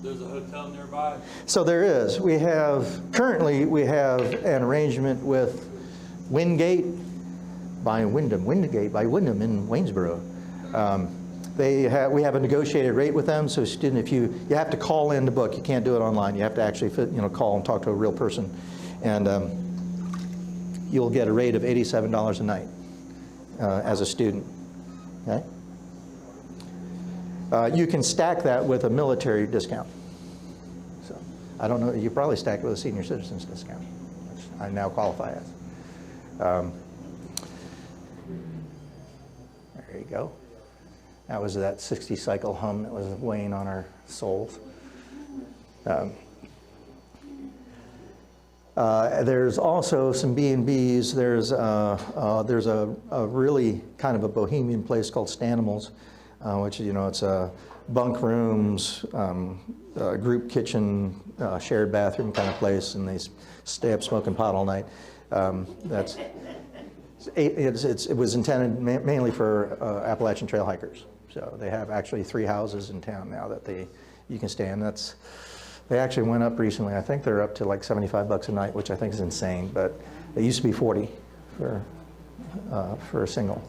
there's a hotel nearby? So there is. Currently we have an arrangement with Wingate by Wyndham in Waynesboro. We have a negotiated rate with them, so student, if you have to call in to book, you can't do it online. You have to actually call and talk to a real person, and you'll get a rate of $87 a night as a student. Okay. You can stack that with a military discount. So I don't know. You probably stack it with a senior citizens discount, which I now qualify as. There you go. That was that 60 cycle hum that was weighing on our souls. There's also some B&Bs. There's a really kind of a bohemian place called Stanimals, which it's bunk rooms, group kitchen, shared bathroom kind of place, and they stay up smoking pot all night. It was intended mainly for Appalachian Trail hikers. So they have actually 3 houses in town now that you can stay in. They actually went up recently. I think they're up to like $75 a night, which I think is insane. But it used to be $40 for a single.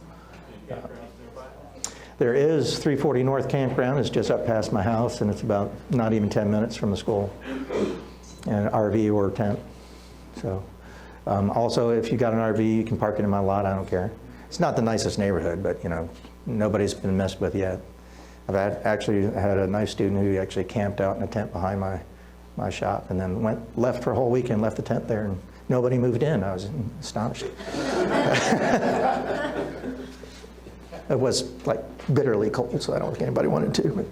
There is 340 North Campground. It's just up past my house, and it's about not even 10 minutes from the school, and an RV or tent. So also, if you got an RV, you can park it in my lot. I don't care. It's not the nicest neighborhood, but nobody's been messed with yet. I've actually had a nice student who actually camped out in a tent behind my shop, and then left for a whole weekend, left the tent there, and nobody moved in. I was astonished. It was like bitterly cold, so I don't think anybody wanted to.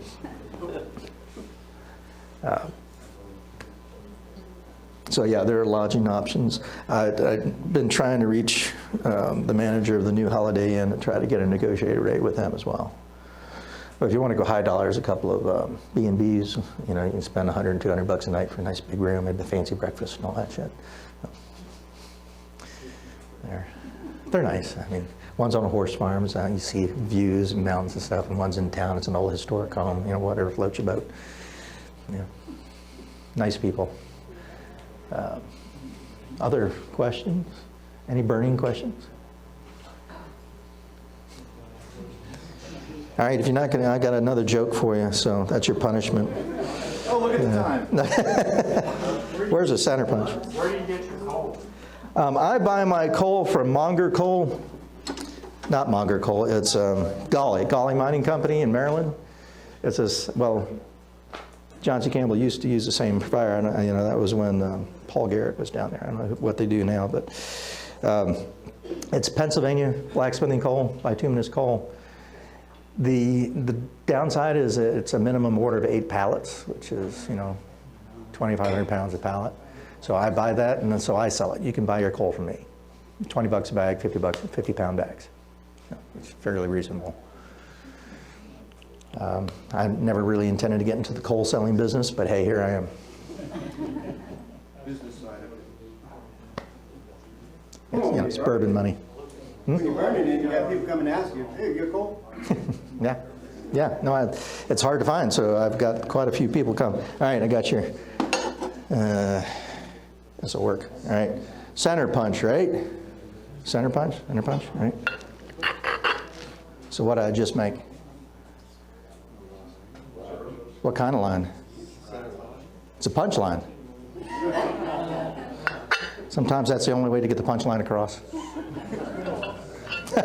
So yeah, there are lodging options. I've been trying to reach the manager of the new Holiday Inn and try to get a negotiated rate with them as well. But if you want to go high dollars, a couple of B&Bs, you can spend $100 and $200 a night for a nice big room, maybe a fancy breakfast and all that shit. They're nice. I mean, one's on a horse farm, so you see views and mountains and stuff, and one's in town. It's an old historic home, whatever floats your boat. Nice people. Other questions? Any burning questions? All right, if you're not going to, I got another joke for you, so that's your punishment. Oh, look at the time. Where's the center punch? Where do you get your coal? I buy my coal from Monger Coal. Not Monger Coal, it's Golly Mining Company in Maryland. It's John C. Campbell used to use the same provider, and that was when Paul Garrett was down there. I don't know what they do now, but it's Pennsylvania blacksmithing coal, bituminous coal. The downside is it's a minimum order of 8 pallets, which is 2,500 pounds a pallet. So I buy that, and then so I sell it. You can buy your coal from me, $20 a bag, $50, 50-pound bags. It's fairly reasonable. I never really intended to get into the coal selling business, but hey, here I am. Business side of it. It's bourbon money. When you're burning it, you have people come and ask you, hey, you got coal? Yeah. No, it's hard to find, so I've got quite a few people come. All right, I got your. This will work. All right, center punch, right? Center punch, right? So what did I just make? What kind of line? It's a punch line. Sometimes that's the only way to get the punch line across. Still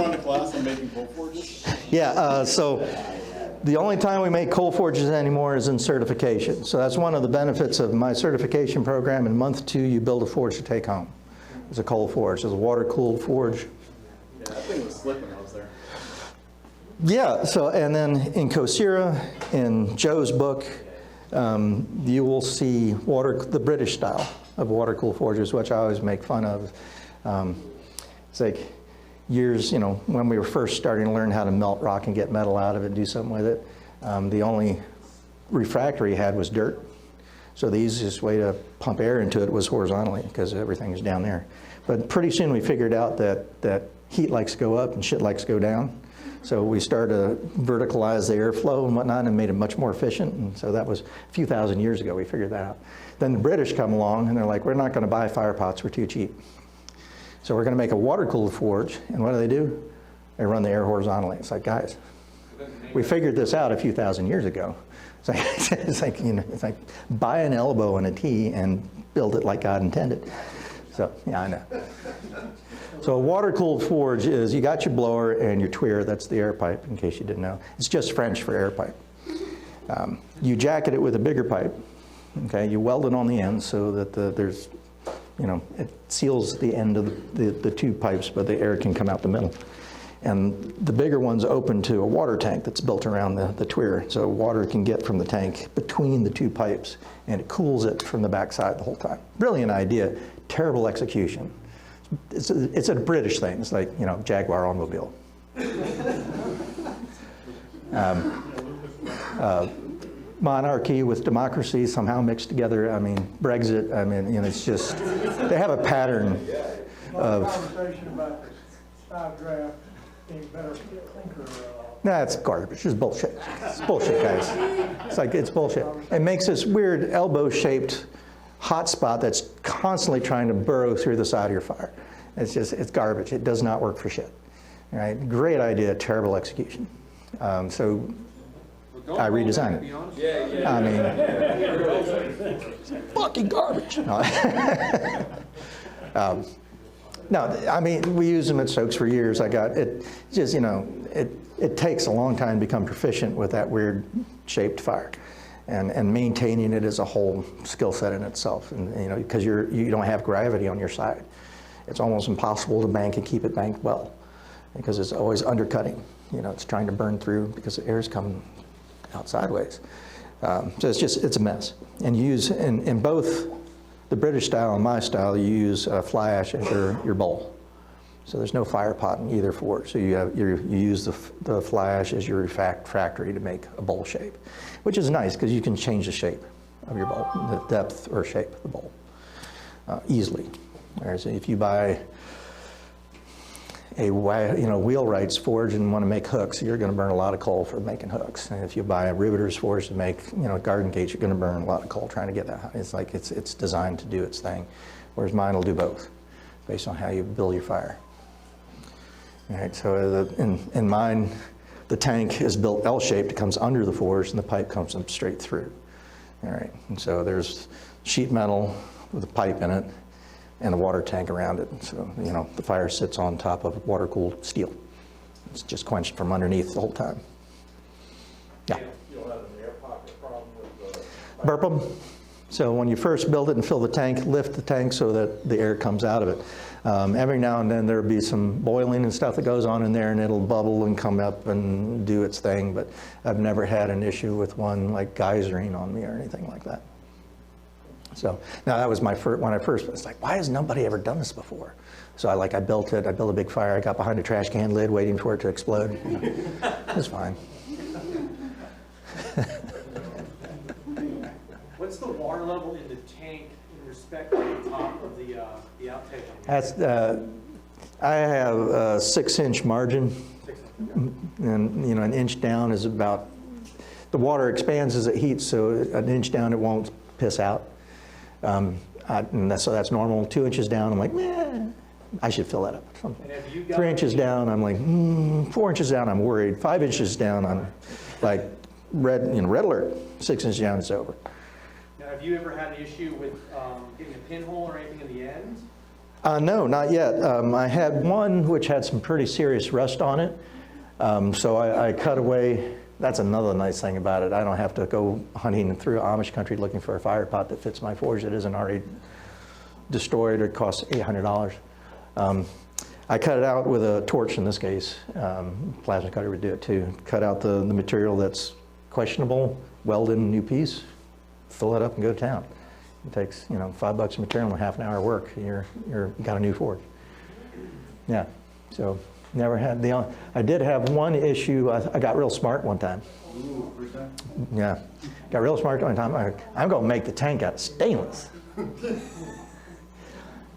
on the class on making coal forges? Yeah, so the only time we make coal forges anymore is in certification. So that's one of the benefits of my certification program. In month 2, you build a forge to take home. It's a coal forge. It's a water-cooled forge. Yeah, that thing was slick when I was there. Yeah, so, and then in Kosira, in Joe's book, you will see the British style of water-cooled forges, which I always make fun of. It's like years, when we were first starting to learn how to melt rock and get metal out of it, do something with it. The only refractory had was dirt. So the easiest way to pump air into it was horizontally because everything is down there. But pretty soon we figured out that heat likes to go up and shit likes to go down. So we started to verticalize the airflow and whatnot and made it much more efficient. And so that was a few thousand years ago we figured that out. Then the British come along and they're like, we're not going to buy fire pots, we're too cheap. So we're going to make a water-cooled forge. And what do? They run the air horizontally. It's like, guys, we figured this out a few thousand years ago. It's like, you know, it's like buy an elbow and a T and build it like God intended. So, yeah, I know. So a water-cooled forge is you got your blower and your tweer, that's the air pipe, in case you didn't know. It's just French for air pipe. You jacket it with a bigger pipe, okay? You weld it on the end so that there's, you know, it seals the end of the two pipes, but the air can come out the middle. And the bigger one's open to a water tank that's built around the tweer, so water can get from the tank between the two pipes, and it cools it from the backside the whole time. Brilliant idea, terrible execution. It's a British thing. It's like, you know, Jaguar automobile. Monarchy with democracy somehow mixed together. I mean, Brexit. I mean, you know, it's just they have a pattern of. Conversation about the style draft being better thinker. That's garbage. It's bullshit. It's bullshit, guys. It's like, it's bullshit. It makes this weird elbow-shaped hot spot that's constantly trying to burrow through the side of your fire. It's just, it's garbage. It does not work for shit. All right? Great idea, terrible execution. So I redesigned it. I mean, it's fucking garbage. No, I mean, we use them at Stokes for years. I got it. Just, you know, it takes a long time to become proficient with that weird shaped fire, and maintaining it is a whole skill set in itself. And you know, because you don't have gravity on your side, it's almost impossible to bank and keep it banked well, because it's always undercutting. You know, it's trying to burn through because the air's coming out sideways. So it's a mess. And you use in both the British style and my style, you use fly ash as your bowl. So there's no fire pot in either forge. So you use the fly ash as your refractory to make a bowl shape, which is nice because you can change the shape of your bowl, the depth or shape of the bowl easily. Whereas if you buy a wheelwright's forge and want to make hooks, you're going to burn a lot of coal for making hooks. And if you buy a riveter's forge to make garden gates, you're going to burn a lot of coal trying to get that. It's like it's designed to do its thing, whereas mine will do both, based on how you build your fire. All right, so in mine, the tank is built L-shaped. It comes under the forge, and the pipe comes up straight through. All right, and so there's sheet metal with a pipe in it, and a water tank around it. So, you know, the fire sits on top of water-cooled steel. It's just quenched from underneath the whole time. Yeah. You'll have an air pocket problem with the... Burp them. So when you first build it and fill the tank, lift the tank so that the air comes out of it. Every now and then there'll be some boiling and stuff that goes on in there, and it'll bubble and come up and do its thing, but I've never had an issue with one like geysering on me or anything like that. So now that was my first, when I first, it's like, why has nobody ever done this before? So I built it, I built a big fire, I got behind a trash can lid waiting for it to explode. It was fine. What's the water level in the tank in respect to the top of the outtake? That's, I have a 6-inch margin, and you know, an inch down is about, the water expands as it heats, so an inch down it won't piss out. So that's normal. 2 inches down, I'm like, meh, I should fill that up. 3 inches down, I'm like, 4 inches down, I'm worried. 5 inches down, I'm like, red alert. 6 inches down, it's over. Now, have you ever had an issue with getting a pinhole or anything in the end? No, not yet. I had one which had some pretty serious rust on it. So I cut away. That's another nice thing about it. I don't have to go hunting through Amish country looking for a fire pot that fits my forge that isn't already destroyed or costs $800. I cut it out with a torch in this case. Plasma cutter would do it too. Cut out the material that's questionable, weld in a new piece, fill it up and go to town. It takes, you know, $5 of material and half an hour work. You got a new forge. Yeah, so Never had I did have one issue. I got real smart one time. Ooh, first time? Yeah, got real smart one time. I'm going to make the tank out of stainless.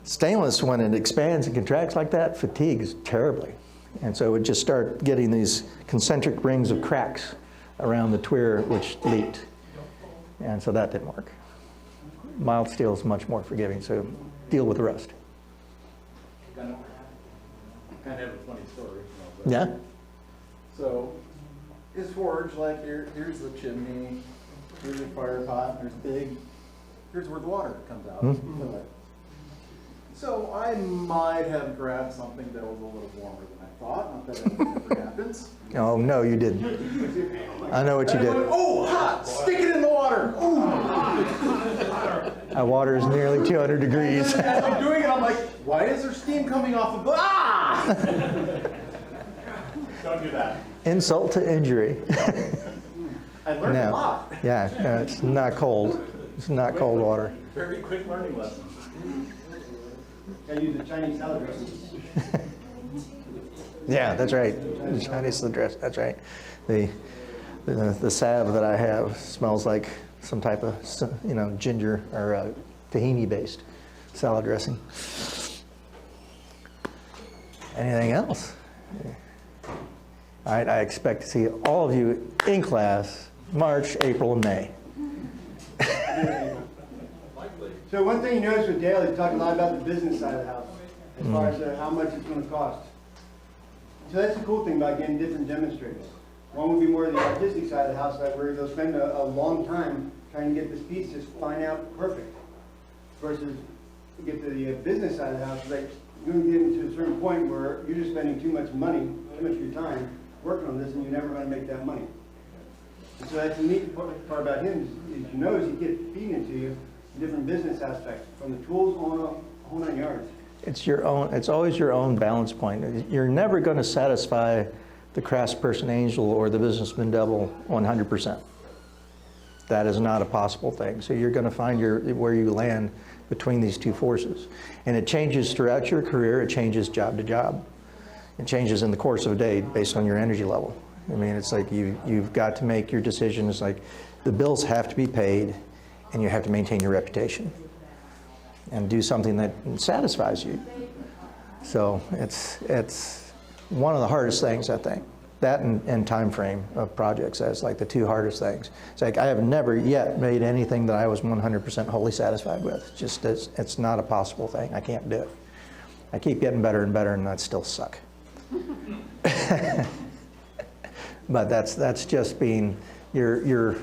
Stainless, when it expands and contracts like that, fatigues terribly. And so it would just start getting these concentric rings of cracks around the twir, which leaked. And so that didn't work. Mild steel is much more forgiving, so deal with the rust. Kind of have a funny story. You know, but- Yeah? So, his forge, like, here's the chimney, here's the fire pot, here's where the water comes out. So I might have grabbed something that was a little warmer than I thought, not that it ever happens. Oh, no, you didn't. I know what you And I went, did. oh, hot, stick it in the water. Ooh. Our water is nearly 200 degrees. As I'm doing it, I'm like, why is there steam coming off of the, Don't do that. Insult to injury. I learned a No. lot. Yeah, no, it's not cold. It's not cold water. Very quick learning lesson. Gotta use the Chinese salad dressing. Yeah, that's right. The Chinese dress. That's right. The salve that I have smells like some type of ginger or tahini based salad dressing. Anything else? All right, I expect to see all of you in class March, April, and May. So one thing you notice with Dale, he's talking a lot about the business side of the house, as far as how much it's going to cost. So that's the cool thing about getting different demonstrators. One would be more the artistic side of the house, like where they'll spend a long time trying to get this piece just fine out perfect. Versus you get to the business side of the house, it's like you're going to get into a certain point where you're just spending too much money, too much of your time working on this, and you're never going to make that money. And so that's the neat part about him is you notice he gets feeding into you different business aspects, from the tools on a whole 9 yards. It's your own. It's always your own balance point. You're never going to satisfy the craftsperson angel or the businessman devil 100%. That is not a possible thing. So you're going to find where you land between these two forces, and it changes throughout your career. It changes job to job. It changes in the course of a day based on your energy level. I mean, it's like you've got to make your decisions. Like the bills have to be paid, and you have to maintain your reputation and do something that satisfies you. So it's one of the hardest things, I think. That and time frame of projects as like the two hardest things. It's like I have never yet made anything that I was 100% wholly satisfied with. Just it's not a possible thing. I can't do it. I keep getting better and better, and I still suck. But that's just being your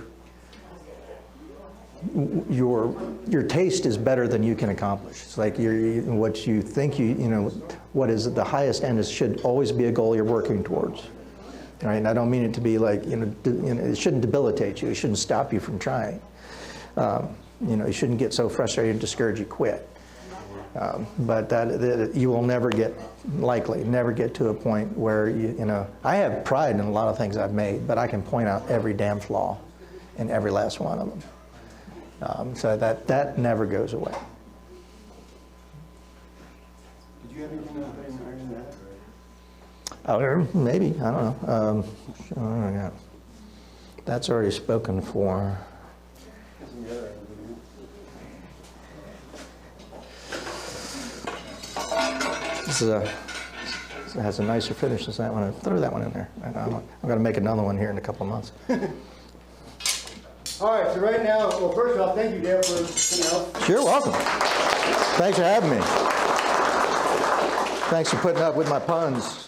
taste is better than you can accomplish. It's like what you think what is the highest end should always be a goal you're working towards. Right? And I don't mean it to be like it shouldn't debilitate you. It shouldn't stop you from trying. You shouldn't get so frustrated and discouraged you quit. But that you will never get to a point where I have pride in a lot of things I've made, but I can point out every damn flaw in every last one of them. So that never goes away. Did you have anything else in that? Maybe, I don't know. Yeah. That's already spoken for. This has a nicer finish than that one. Throw that one in there. I'm going to make another one here in a couple of months. All right, so right now, well, first of all, thank you, Dale, for coming out. You're welcome. Thanks for having me. Thanks for putting up with my puns.